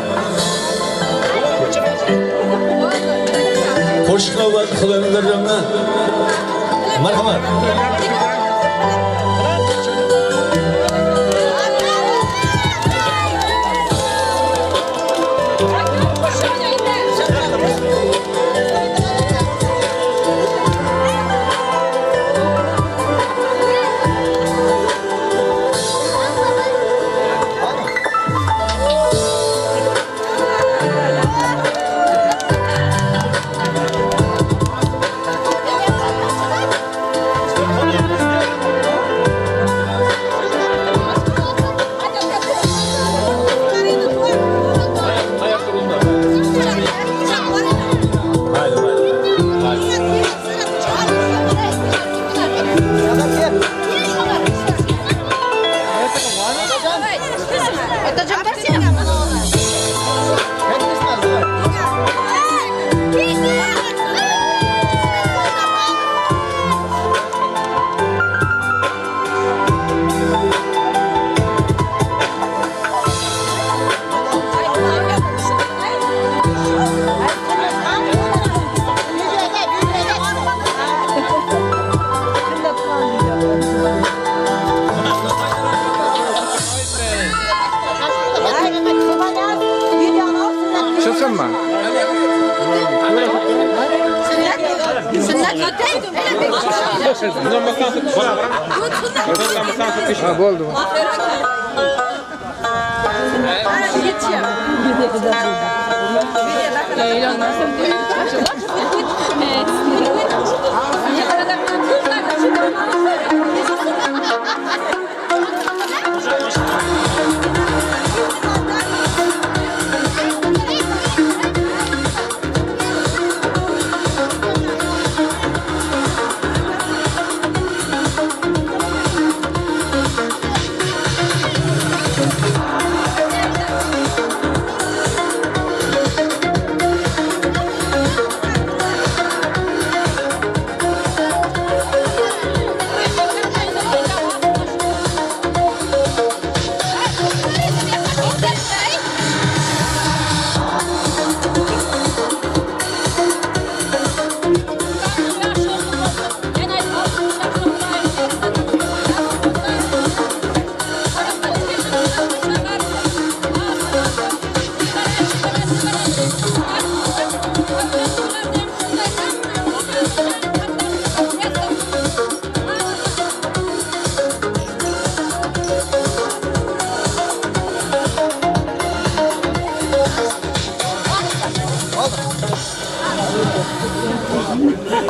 Koşuk navbat Xudayınızlar canına. Marhamat. Ha bo'ldi.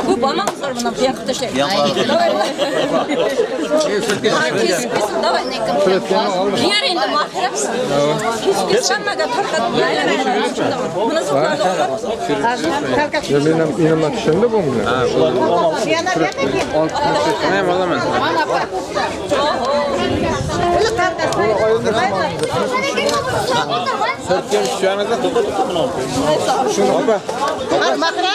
Bu bana mı sor buna? Yakıt şey. Давай. Diğer indi mahirem. Hiç sanmaga torkat. Bunu zorlardı. Ya benim inanmak şimdi bu mu? Ha, bu. Ne malaman? Sertken şu ana da şunu bak. Mahra.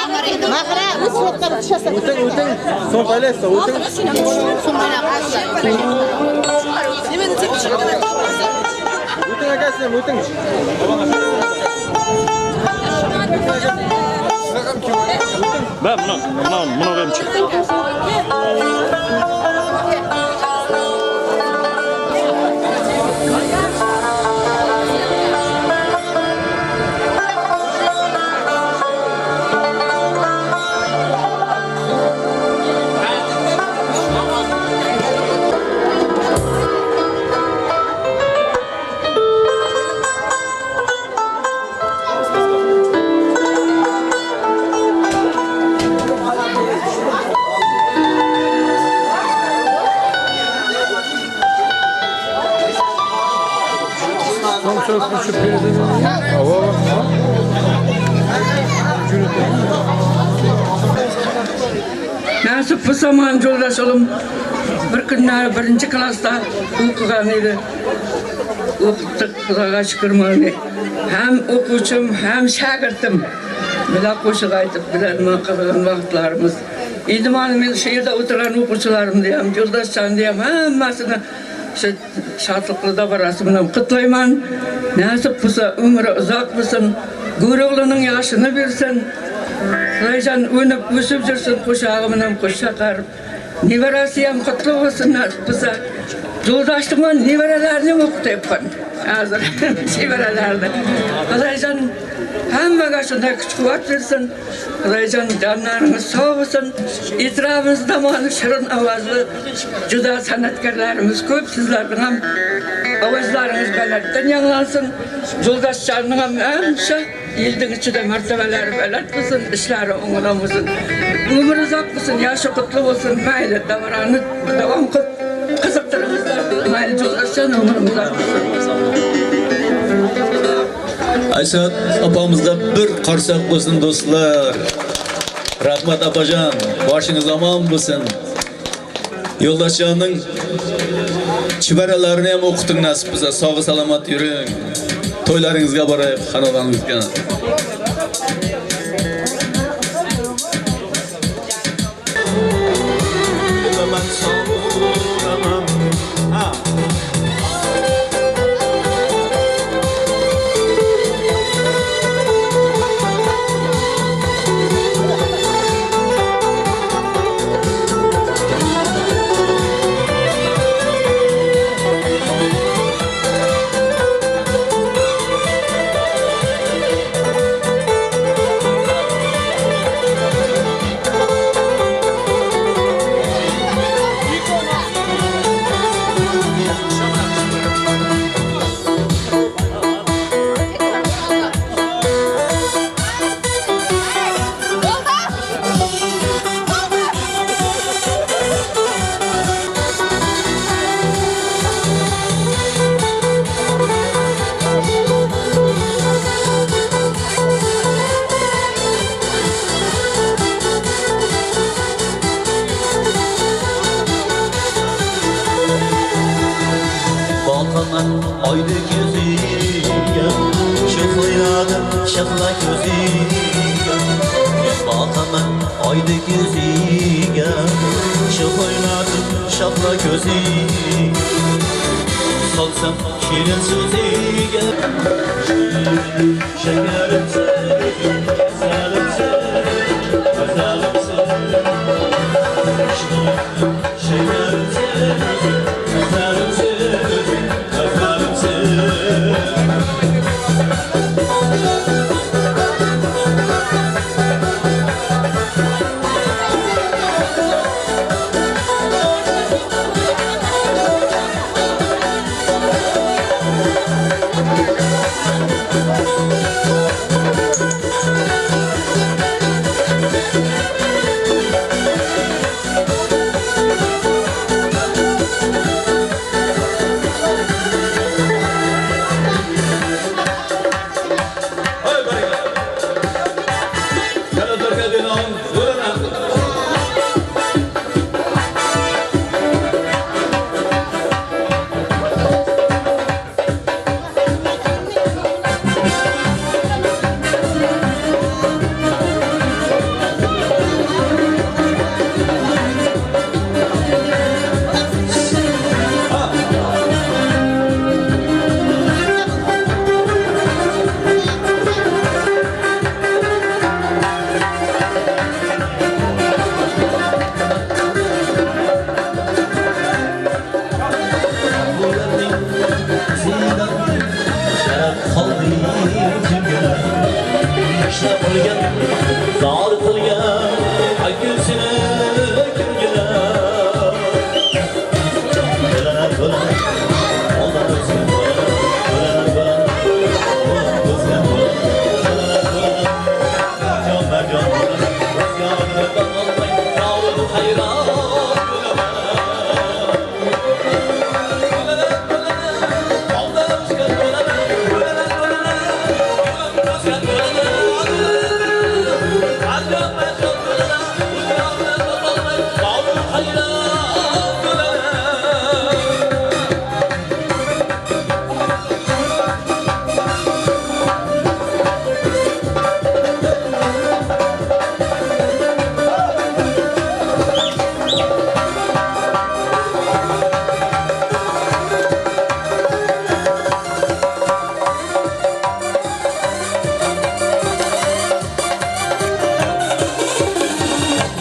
Utang. Son paylaşsa utang. Utang arkadaşlar utang. Ben buna benim çıktı. Nasip bu zaman yoldaşım bir günler birinci klasta okugan edi. Okuttuk, Xudoga şükür mani. Hem okuvchim, hem şagirdim. Bila qo'shiq aytib bilaman qilgan vaqtlarimiz. Endi mana men shu yerda o'tirgan o'quvchilarimni ham, yo'ldoshlarni ham hammasini şu şartlıklı da barasını kutlayman. Nasip bulsa ömrü uzak bulsun. Gurulunun yaşını bilsin. Raycan önüp üsüp жүрсün kuşağımın kuşakar. Nivarasıyam kutlu olsun nasip bulsa. Yoldaşlığımın nivarelerini muhteppan. Hazır nivarelerde. Raycan hammaga şunday kuch quvvat versin. Raycan canlarınız sağ olsun. İtirafımız damanı şirin avazlı. Juda sanatkarlarımız köp sizlerden ham avazlarınız belattan yanlansın. Yoldaşlarının ham hemşe yildin içinde mertebeleri belat bulsun. İşleri oğulamızın. Ömür uzak bulsun, yaşı kutlu olsun. Mayli davranı devam kut. Kızıktırımızlar. Mayli yoldaşlarının ömür uzak bulsun. Aysat apamızda bir qarsak bo'lsin do'stlar. Rahmat apajon, boşingiz omon bo'lsin. Yo'ldoshjonning chivaralarini ham o'qiting nasib bo'lsa, sog' salomat yuring. To'ylaringizga boraylik, xonadoningizga. Aydı gözüge şıklayladım şıkla gözüge Bakaman aydı gözüge şıklayladım şıkla gözüge Salsam şirin sözüge Şekerimse güzelimse güzelimse Şekerimse güzelimse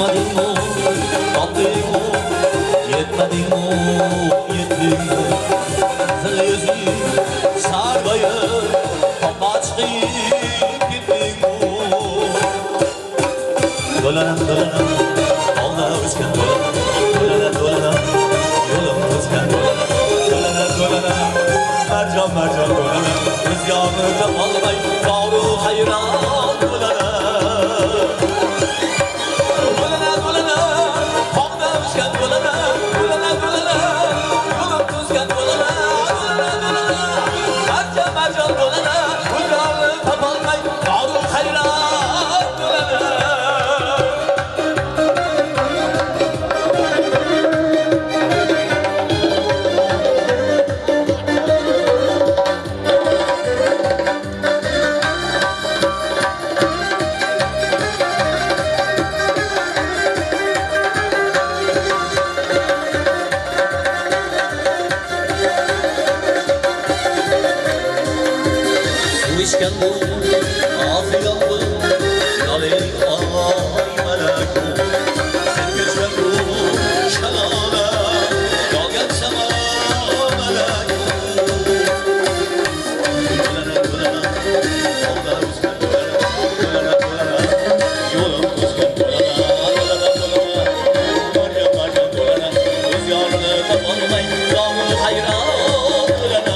Bakmadın mı, baktın mı, yetmedin mi, yettin mi? Zil yüzlü sargayır, kapaç kıyıp gittin mi? Dolanan dolanan, Allah özken dolanan, dolanan dolanan, yolum özken dolanan, dolanan dolanan, mercan mercan dolanan, rüzgarını almay, kavru hayran dolanan. İşken bu, afiyat bu, yalın ay melek bu. Sen göçmen bu, şelale, yal gelseme melek bu. Gölene gölene, alda üzken gölene, gölene gölene, yolum üzken gölene, gölene gölene, marcan marcan gölene, rüzgarını kapanmay, yağmur hayran gölene.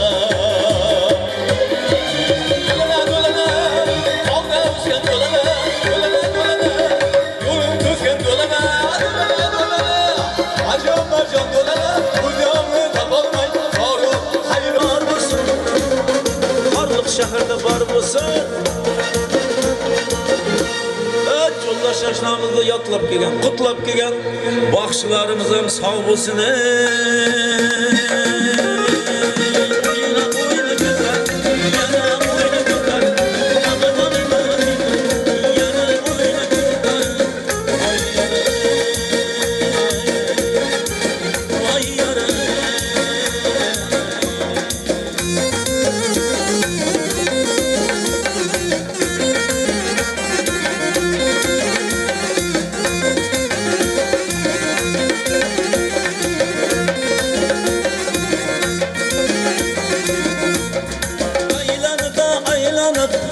Şehirde var mısın? Evet, yoldaş yaşlarımızda yatlap gelgen, kutlap gelgen bakışlarımızın sağ olsun.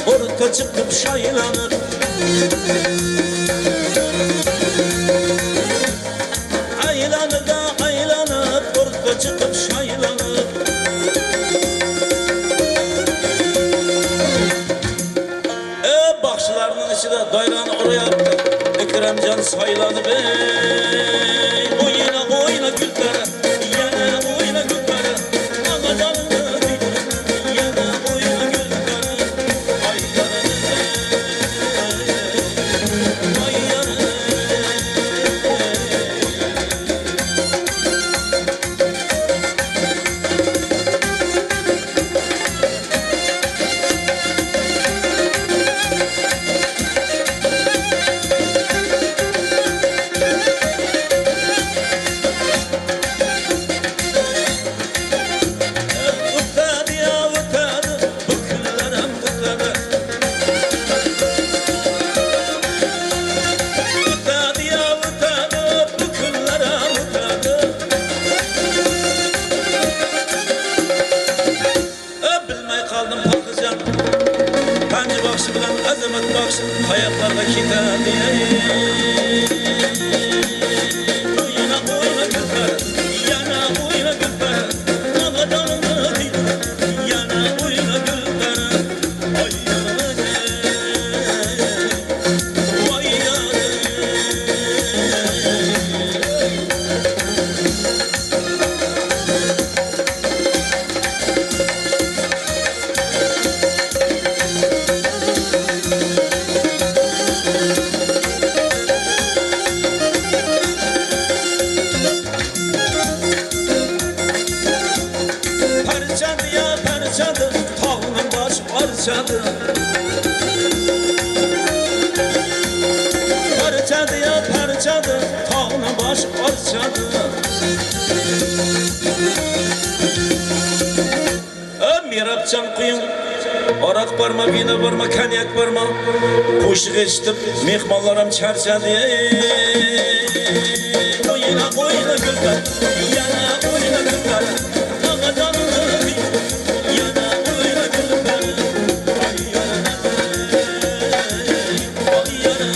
Orta çıkıp şaylanır. Aylanır da aylanır, orta çıkıp şaylanır. Bakışlarının içinde dayran oraya attı. Ekremcan saylanı bey. Oyna oyna gültere, yana oyna gültere. Ama canını yana oyna gültere. azamet baksın hayatlarda kitap oyna oyna gülper yana oyna gülper ama canımı değil yana oyna gülper ay yanına vay yanına parçadı, tağının başı parçadı. Parçadı ya parçadı, tağının başı parçadı. Mirapcan kuyun, Arak barma, vina barma, konyak barma. Qo'shiq eshitib, mehmonlarim charchadi. O'yina o'yina gullar, yana o'yina gullar. Nagadanım, yana o'yina gullar. Ay yana, ay yana.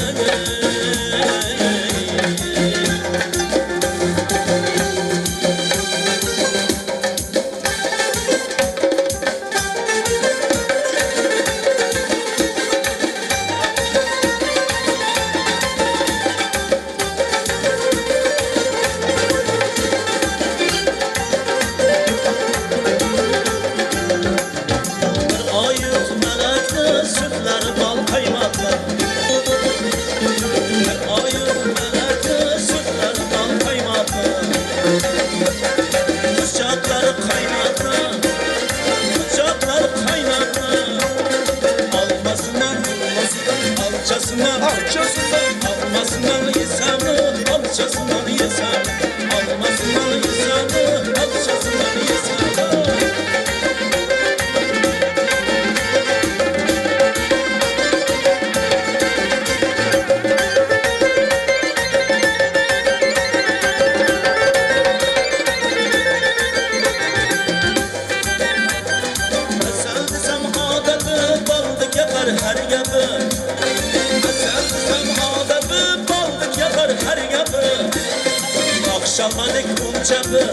Akşamadık buncadı,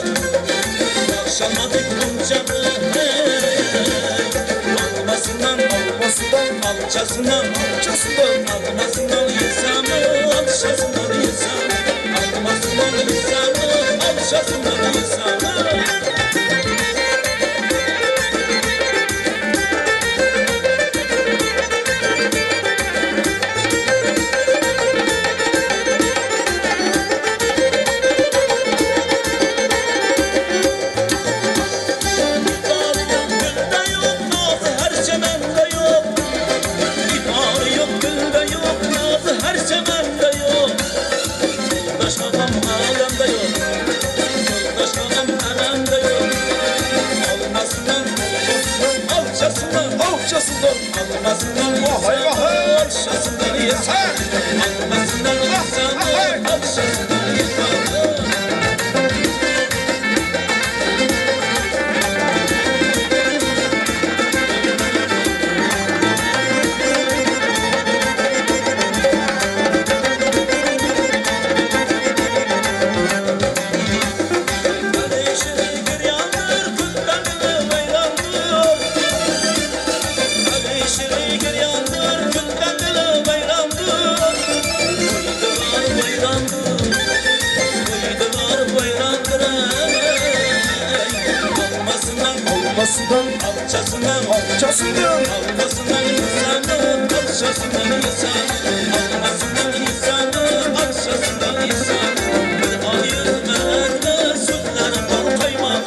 akşamadık buncadı. Almasından, almasından, alçasından, alçasından, almasından yesamı, alçasından yesamı, almasından yesamı, alçasından yesamı. Alçasından, alçasından, almasından insanı, alçasından insanı, almasından insanı, alçasından insanı. Bir ayır melekte sütler bal kaymak.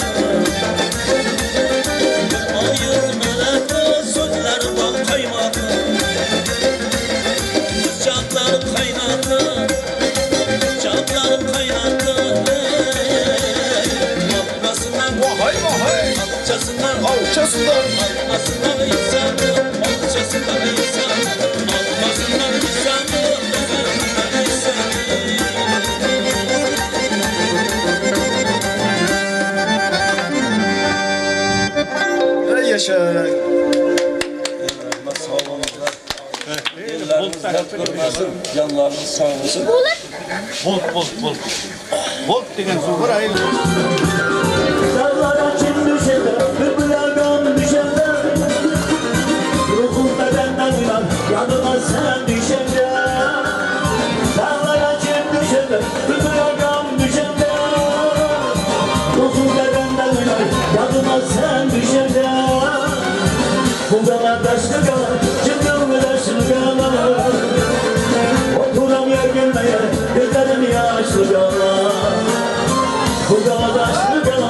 Bir ayır melekte sütler bal kaymak. Sıcaklar kaynadı, sıcaklar kaynadı. Almasından, vahay vahay, alçasından, alçasından, almasından insanı, alçasından insanı, almasından insanı, özünden insanı. Ey yaşa. Canlarınız sağ olsun. Volt degen su var ayıl. Dağlara çim düşende, bülbüler gam düşende, ruhum bedenden uyan, yanıma sen düşende. Dağlara çim düşende, bülbüler gam düşende, ruhum bedenden uyan, yanıma sen düşende. Bu kadar taşlı kalan, çıktım mı taşlı kalan, oturam yer gelmeye, gözlerim yaşlı kalan. Bu kadar taşlı kalan,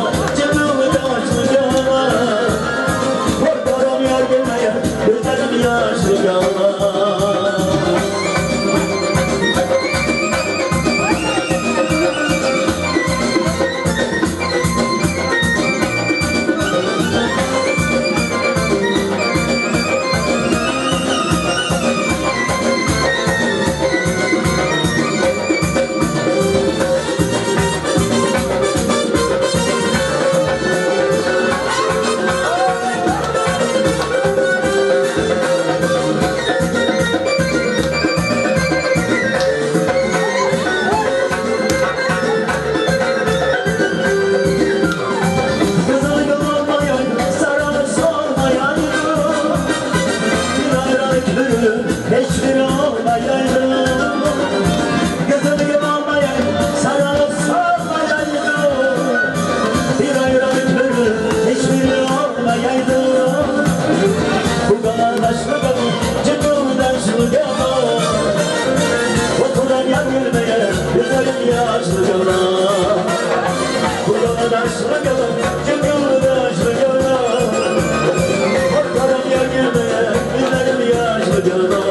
ya gülmeye Gözlerim yaşlı yalan Bu yana taşlı yalan Cıngıl taşlı yalan Korkarım ya gülmeye Gözlerim yaşlı yalan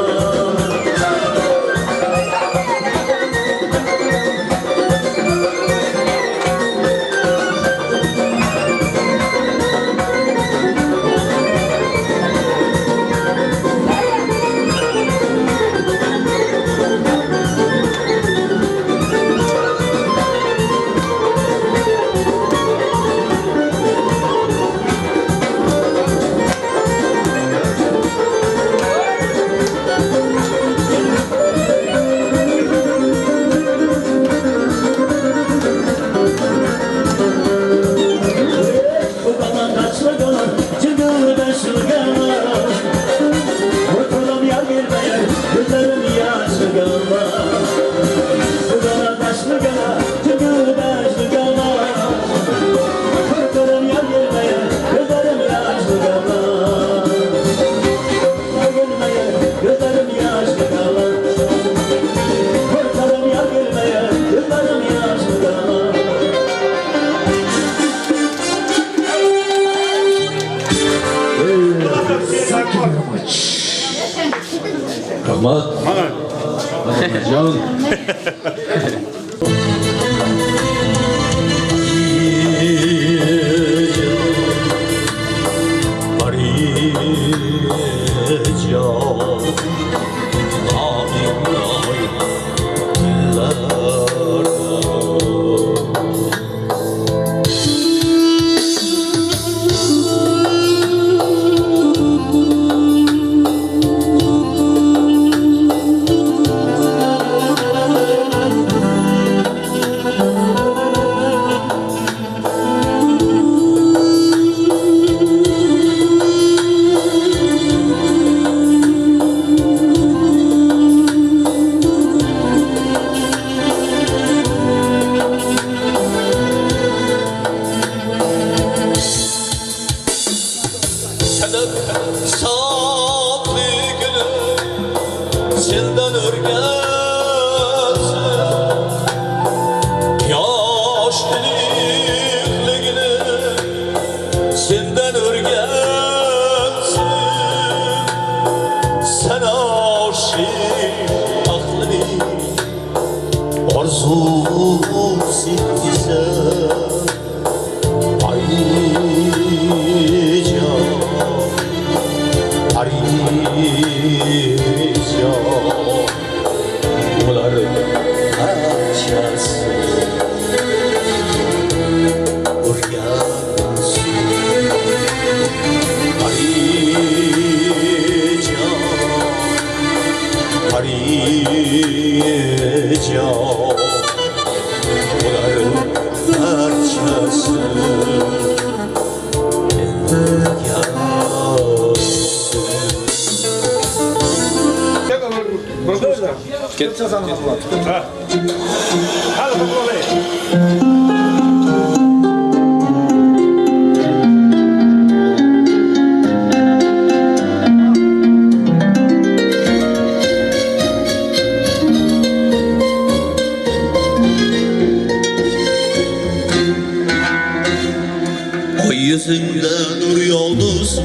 Yüzünde nur yoldusun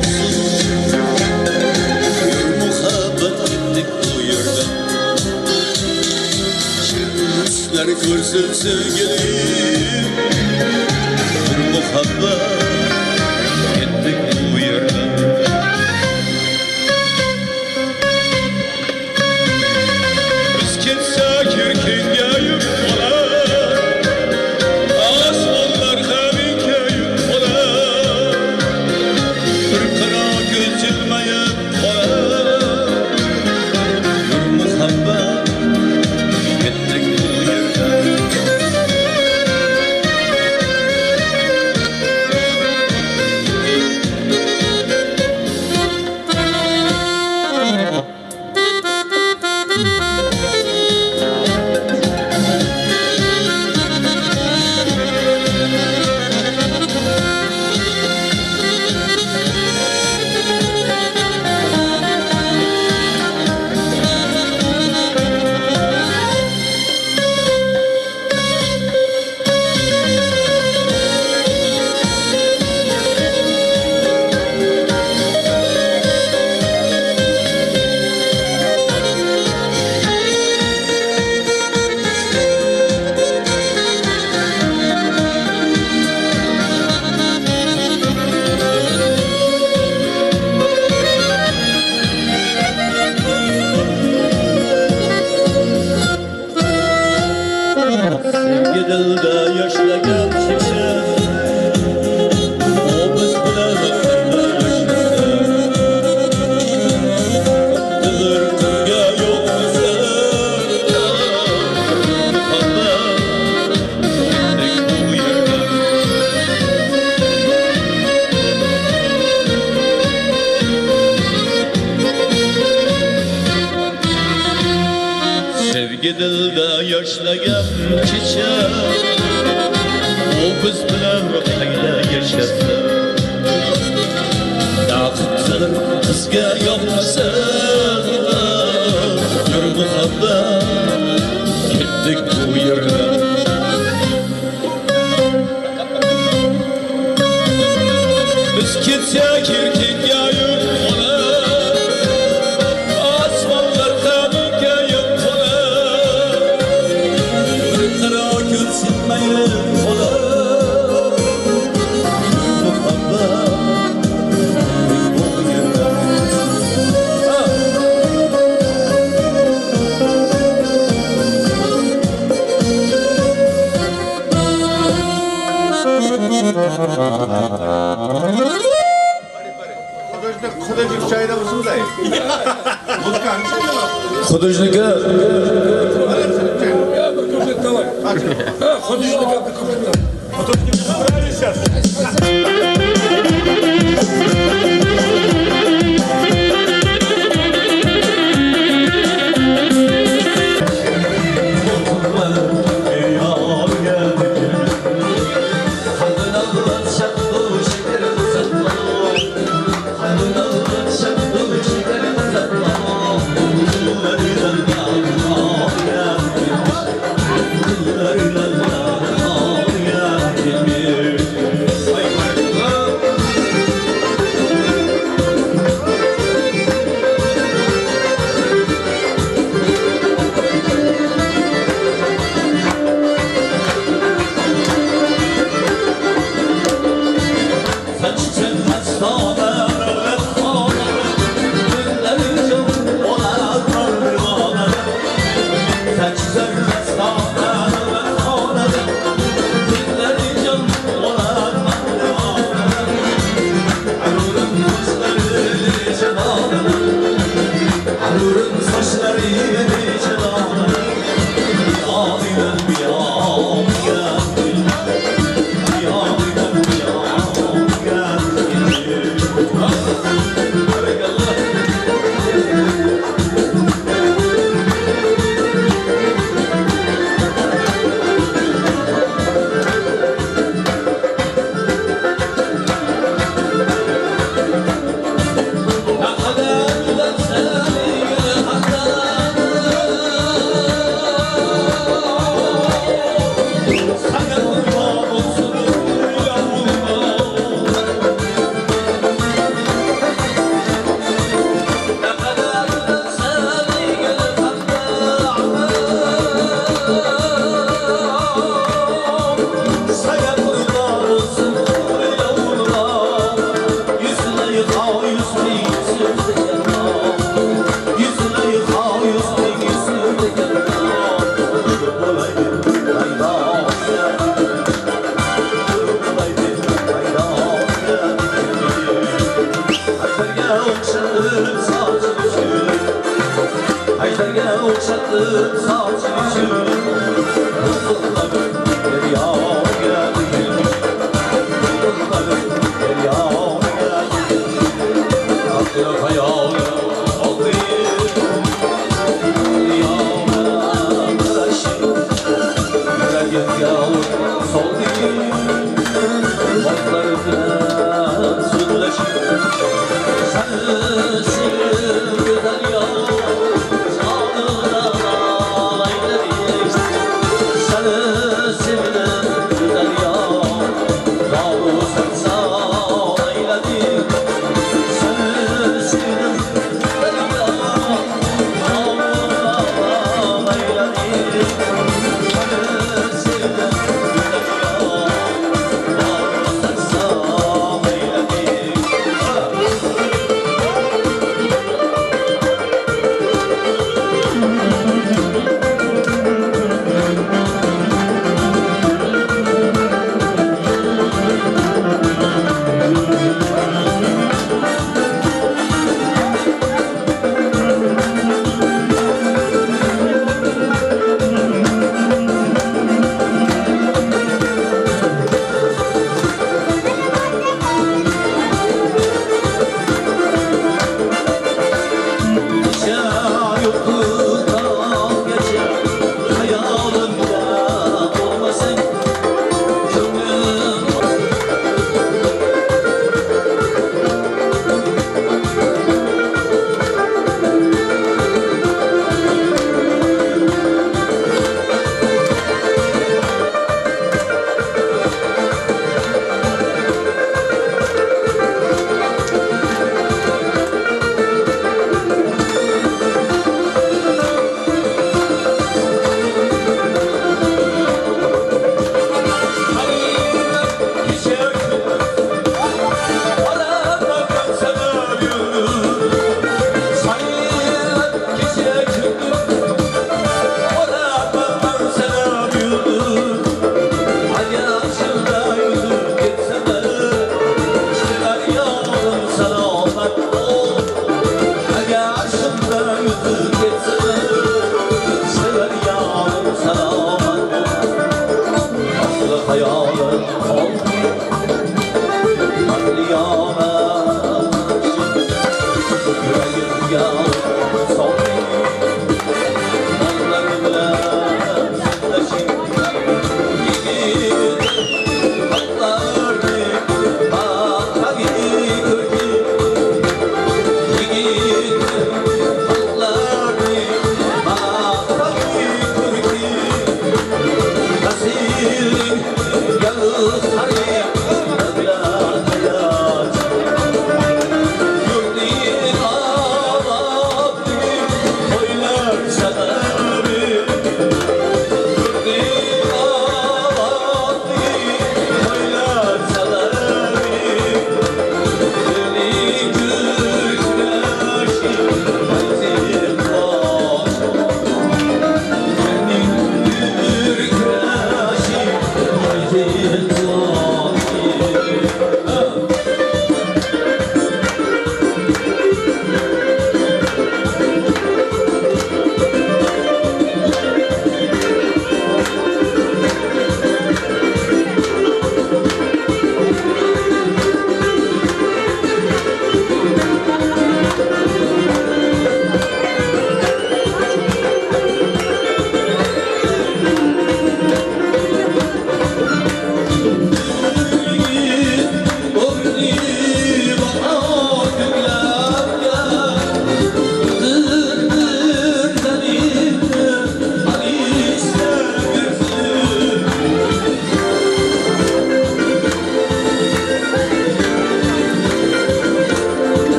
Muhabbet ettik bu yerde Şemsler görsün sevgilim Nur muhabbet ettik bu yerde Biz kimse kirkinge yük olar Aslanlar heminke yük olar Bir kara gözülmeye olar Bir muhabbet ettik bu yerde Sevgi dilde yaşlayan çiçek O biz bilen Dılır dünya yok bize Sevgi dilde yaşlayan çiçek O biz bilen hayla yaşasın Dağıtılır kızga yokmasın Yurmağında gittik bu yerden Biz gitsek erkek yayıp olar Asmanlar kanun kayıp olar Bir kara gül silmeyip olar Muhabbet bu yerden Kudacık çayda mısın dayı? Kuduzluk Ya bir köpek de var. Ha, Kuduzluk ya bir köpek de var.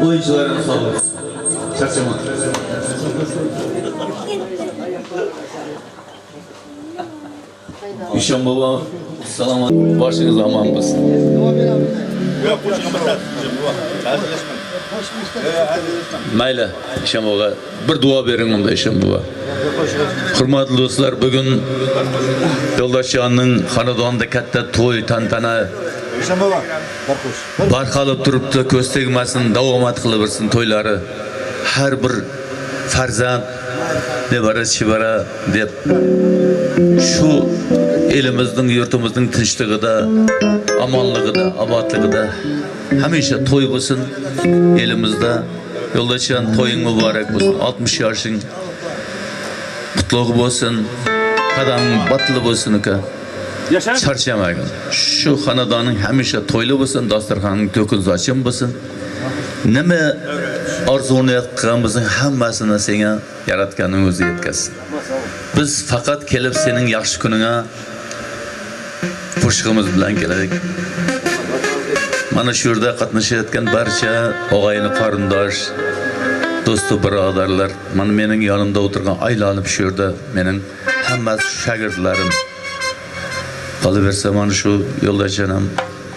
Oyuncularına sağ olun. Çarşamba. İşan baba, selamat. Başınız aman olsun. Mayli, İşan baba. Bir dua verin onda İşan baba. Hurmatli do'stlar, bugun Yo'ldoshjonning xonadonida katta to'y tantana barqalab turibdi, ko'z tegmasin, davomat qilaversin to'ylari. Har bir farzand nebara chibara deb shu elimizning, yurtimizning tinchligida, omonligida, obodligida hamisha to'y bo'lsin elimizda. Yo'ldoshjon, to'ying muborak bo'lsin. 60 yoshing qutlug' bo'lsin. Qadam batli bo'lsin uka. Charchamagin. Shu xonadonning hamisha to'yli bo'lsin, dasturxoning to'kin sochim bo'lsin. Nima orzuni qilganimizning hammasini senga yaratganning o'zi yetkazsin. Biz faqat kelib sening yaxshi kuningga qo'shig'imiz bilan keldik. Mana shu yerda qatnashayotgan barcha og'ayni qarindosh, do'stu birodarlar, mana mening yonimda o'tirgan aylanib shu yerda mening hammasi shogirdlarim. Qolaversa mana shu Yo'ldoshjon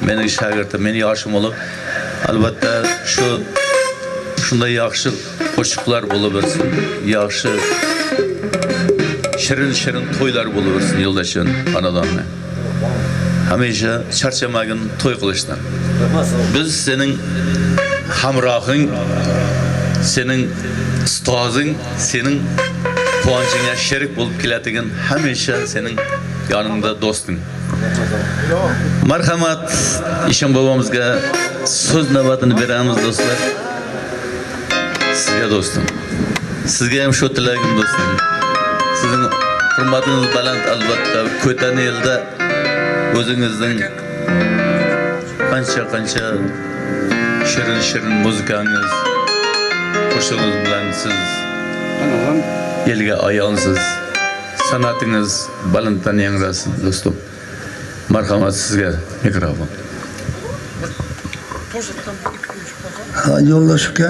mening shogirdim, meni yoshim ulug'. Albatta shunday yaxshi qo'shiqlar bo'laversin, yaxshi shirin to'ylar bo'laversin Yo'ldoshjon xonadonida. Hamisha charchamagin to'y qilishdan. Biz sening hamrohing, sening ustozing, sening quvonchingga sherik bo'lib keladigan hamisha sening yoningda do'sting. Marhamat, İşan bobomizga so'z navbatini beramiz do'stlar. Sizga do'stim. Sizga ham shu tilagim do'stim. Sizning hurmatingiz baland albatta. Ko'tan elda o'zingizning qancha shirin muzikangiz, qo'shig'ingiz bilan siz elga ayonsiz. Sanatingiz balanddan yangrasin do'stim. Marhamat, sizga mikrofon. Yo'ldosh uka,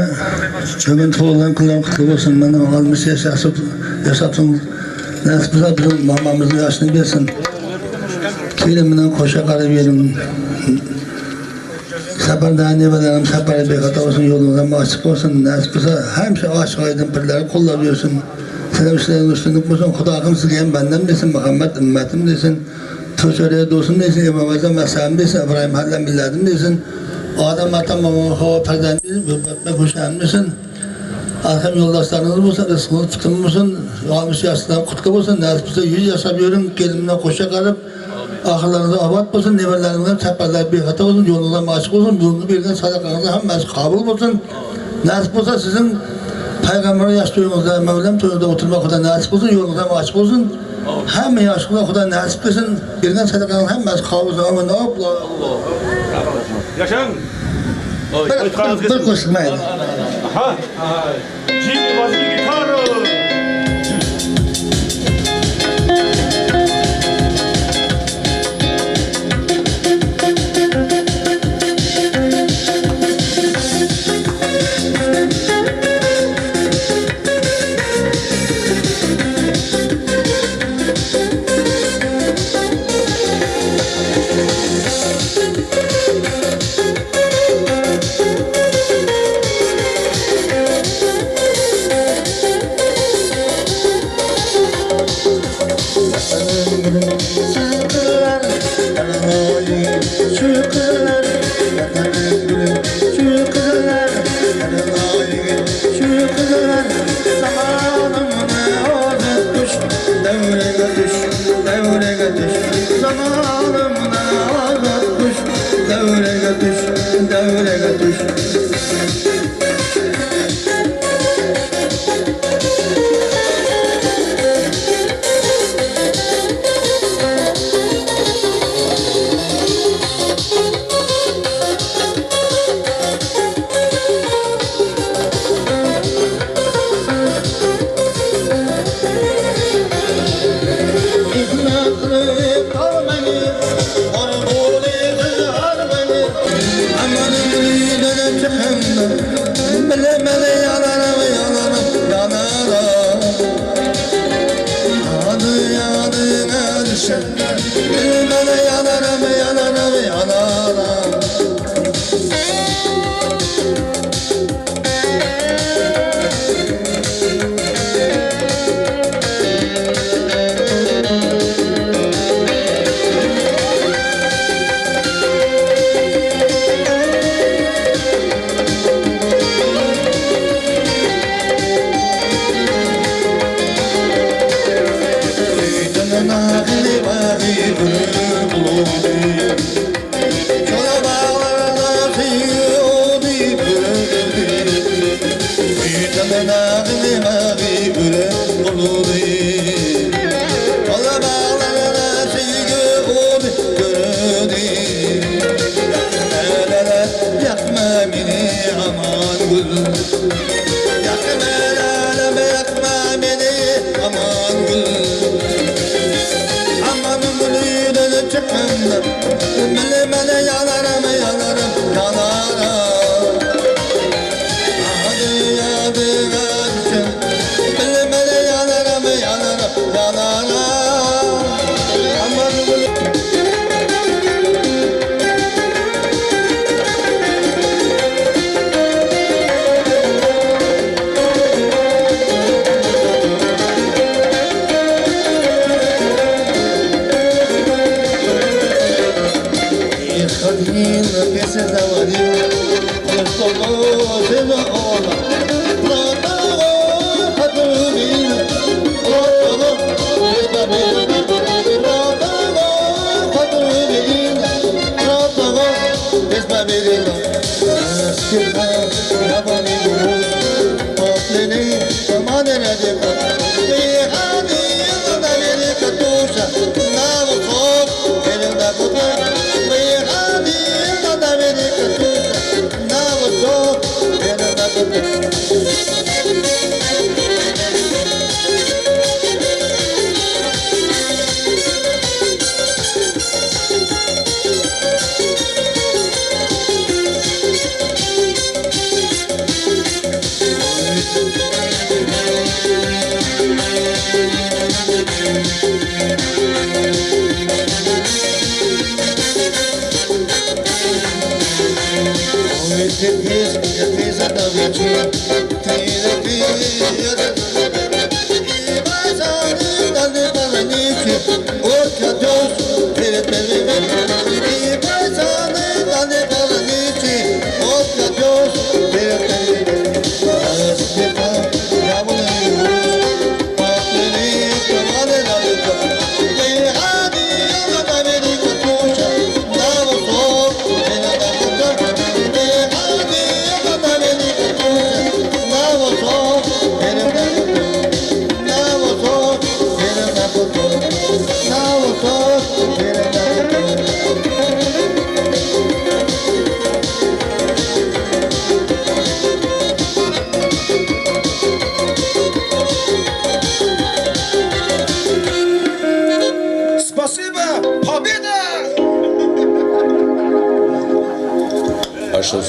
bugun tug'ilgan kunlar qutlug' bo'lsin. Mana 60 yashasam, nasib bo'lsa bizim mamamizning yoshini bersin. Keyin bilan qo'sha qarab yerim. Safardan nevalarim safari beg'ata olsun, yo'lingizdan ochiq bo'lsin. Nasib bo'lsa hamma ochiq oydin birlari qo'llab yursin. Sizlar ishlaringiz ustunlik bo'lsin. Xudoim sizga ham bandam desin, Muhammad ummatim desin. To'chariya do'stim desin, Imom Azam Masam desin, Ibrohim Hallam millatim desin. Odam atam mamam havo farzandingiz bo'shan desin. Arxam yo'ldoshlarınız bo'lsin, rizqingiz tutum bo'lsin. 60 yoshdan qutlu bo'lsin. Nasib bo'lsa 100 yashab yuring, kelinimdan qo'sha qarab ahirlaringiz obod bo'lsin, nevaralaringizdan chaparlar bexato bo'lsin, yo'lingizdan ochiq bo'lsin, bugungi bergan sadaqangiz hammasi qabul bo'lsin. Nasib bo'lsa sizin payg'ambar yosh to'yingizda, Mavlam to'yida o'tirmoq Xudo nasib bo'lsin, yo'lingizdan ochiq bo'lsin. Hamma yoshlar Xudo nasib qilsin, bergan sadaqangiz hammasi qabul bo'lsin. Amin. Yaşang. Bir qo'shiq mayli. Ha. Jimmy vazir gitarı. devrege düş, devrege düş. Zamanımda azat kuş, devrege düş, devrege düş.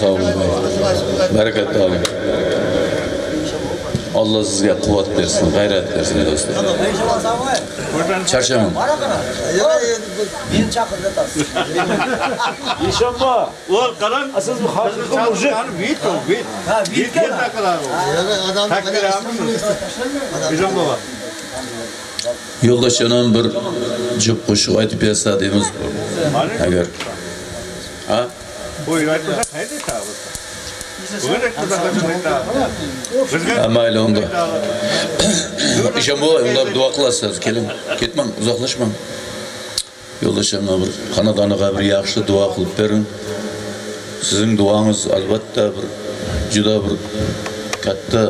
Sağ olun. Bereketli olun. Allah sizge kuvvet versin, gayret versin dostlar. Çarşamam. Bir çakır yatasın. İnşallah. Ol kalan. Asıl bu harcı mujik. Vit o vit. Ha vit ne kadar o? Adam takdir Bizim baba. Yoldaş yanan bir cıp kuşu aytıp yasa deyimiz bu. Eğer. Ha? Buyur aytmasak haydi tabi. Mayli onda. İşte bu dua kılasınız. Kelin, ketmem, uzaklaşmam. Yoldaşlarına bir xonadoniga bir yaxshi duo qilib bering. Sizning duangiz albatta bir juda bir katta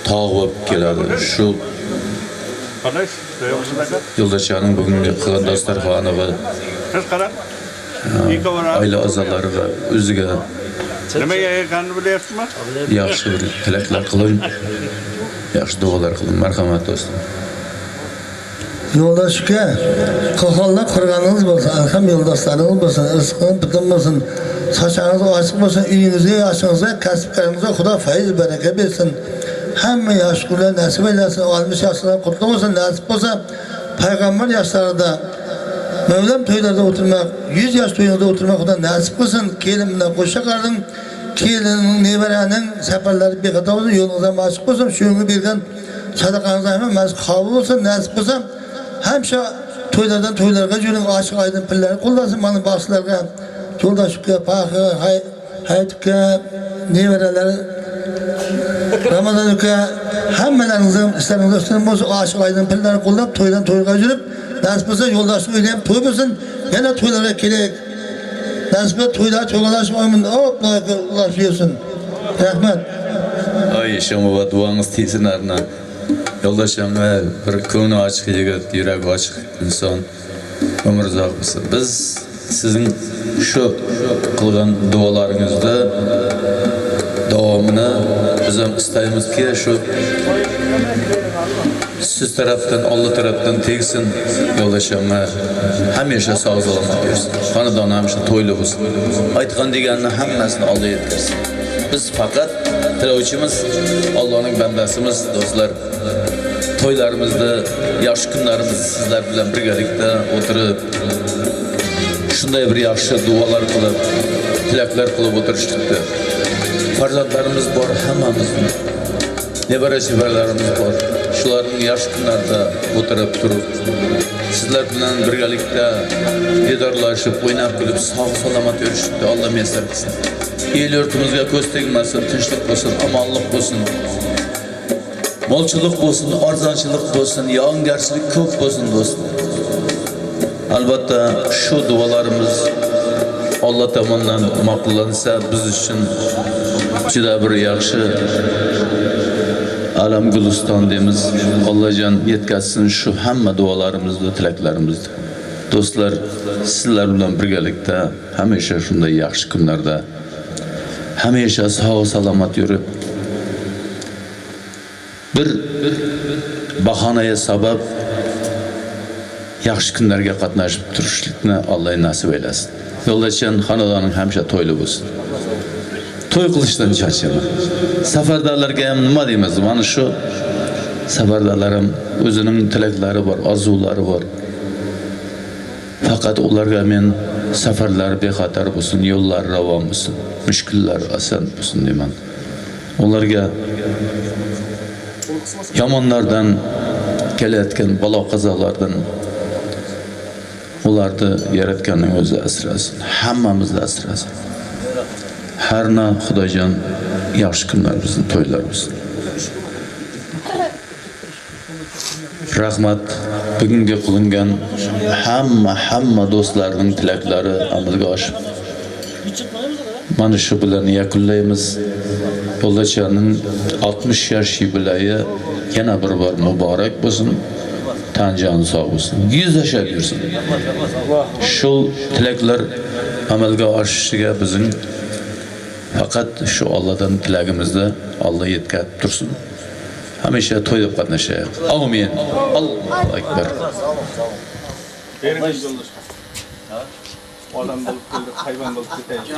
tog' bo'lib keladi. Shu yo'ldoshlarning bugungi qilgan dasturxoniga, oila a'zolariga, o'ziga nimaga ekanini bilyapsizmi? yaxshi bir tilaklar qiling, yaxshi duolar qiling. Marhamat do'stim. Yoldaş uka, qo'llar qurganingiz bo'lsin, ham yo'ldoshlaringiz bo'lsin, rizqingiz butun bo'lsin, sochingiz ochiq bo'lsin, uyingizga, yoshingizga, kasblaringizga Xudo fayz baraka bersin. Hamma yoshlar nasib eylesin, 60 yoshlar qutlu bo'lsin, nasib bo'lsa payg'ambar yoshlarida Mevlam to'ylarda o'tirmak, 100 yosh to'yida o'tirmak Xudo nasib qilsin. Kelin bilan qo'sha qardim. Kelin nevaraning safarlari bexato bo'lsin, yo'lingizga ochiq bo'lsin. Shunga bergan sadaqangiz ham qabul bo'lsin, nasib bo'lsa hamsha to'ylardan to'ylarga yuring, ochiq aydin pullarni qo'llasin. Mana boshlarga, yo'ldosh uka, paxi, hayit uka, nevaralar, Ramazon uka, hammalaringizning ishlaringiz ustidan bo'lsa, ochiq aydin pullarni qo'llab, to'ydan to'yga yurib, nasib bo'lsa yo'ldoshni uyda ham to'y bo'lsin, yana to'ylarga kerak. Nasib bo'lsa to'ylar cho'g'alashmayman, ulaşıyorsun. Rahmat. Ay şamova duangiz tezin arna. Yo'ldoshimga bir ko'ngli ochiq yigit, yuragi ochiq inson, umr uzoq bo'lsin. Biz sizning shu qilgan duolaringizda davomini biz ham istaymizki, shu siz tarafdan, Allah tarafdan tegsin. Yo'ldoshimga hamisha sog' salomat bo'lsin. Xonadon hamisha to'yli bo'lsin. Aytgan deganni hammasini Alloh yetkazsin. Biz faqat tilovchimiz, Allohning bandasimiz, do'stlar. To'ylarimizda, yaxshi kunlarimiz sizlar bilan birgalikda o'tirib, shunday bir yaxshi duolar qilib, tilaklar qilib o'tirishlikda. Farzandlarimiz bor, hammamiz. Nebara-chevaralarimiz bor. Shularning yaxshi kunlarida o'tirib turib, sizlar bilan birgalikda didorlashib, o'ynab kulib, sog' salomat yurishlikda Alloh muyassar qilsin. El yurtimizga ko'z tegmasin, tinchlik bo'lsin, omonlik bo'lsin. Molchilik bo'lsin, arzonchilik bo'lsin, yog'ingarchilik ko'p bo'lsin do'stlar. Albatta shu duolarimiz Alloh tomonidan ma'qullansa, biz uchun juda bir yaxshi alam guliston deymiz. Allohjon yetkazsin shu hamma duolarimizni, tilaklarimizni. Do'stlar, sizlar bilan birgalikda hamisha shunday yaxshi kunlarda hamisha sog' salomat yurib, bir bahonaya sabab yaxshi kunlarga qatnashib turishlikni Alloh nasib eylesin. Yo'ldoshim xonadoning hamisha to'yli bo'lsin. To'y qilishdan charchaman. Safardalarga ham nima deymiz? Mana shu safardalarım o'zining tilaklari bor, orzulari bor. Faqat ularga men safarlari bexatar bo'lsin, yo'llar ravon bo'lsin, mushkullar oson bo'lsin deyman. Ularga yomonlardan kelayotgan balo qazolardan ularni yaratganning o'zi asrasin, hammamizni asrasin. Harna Xudojon yaxshi kunlarimizni to'ylar bo'lsin. Rahmat bugungi qilingan hamma do'stlarning tilaklari amalga oshib. Mana shu bilan yakunlaymiz. Yo'ldoshlarning 60 yosh yubileyi yana bir bor muborak bo'lsin. Tan joni sog' bo'lsin. 100 yashab yursin. Shu tilaklar amalga oshishiga bizning faqat shu Allohdan tilagimizda Alloh yetkazib tursin. Hamisha to'yib qatnashaylik. Amin. Allohu akbar. Odam bo'lib keldi, hayvon bo'lib ketayapti.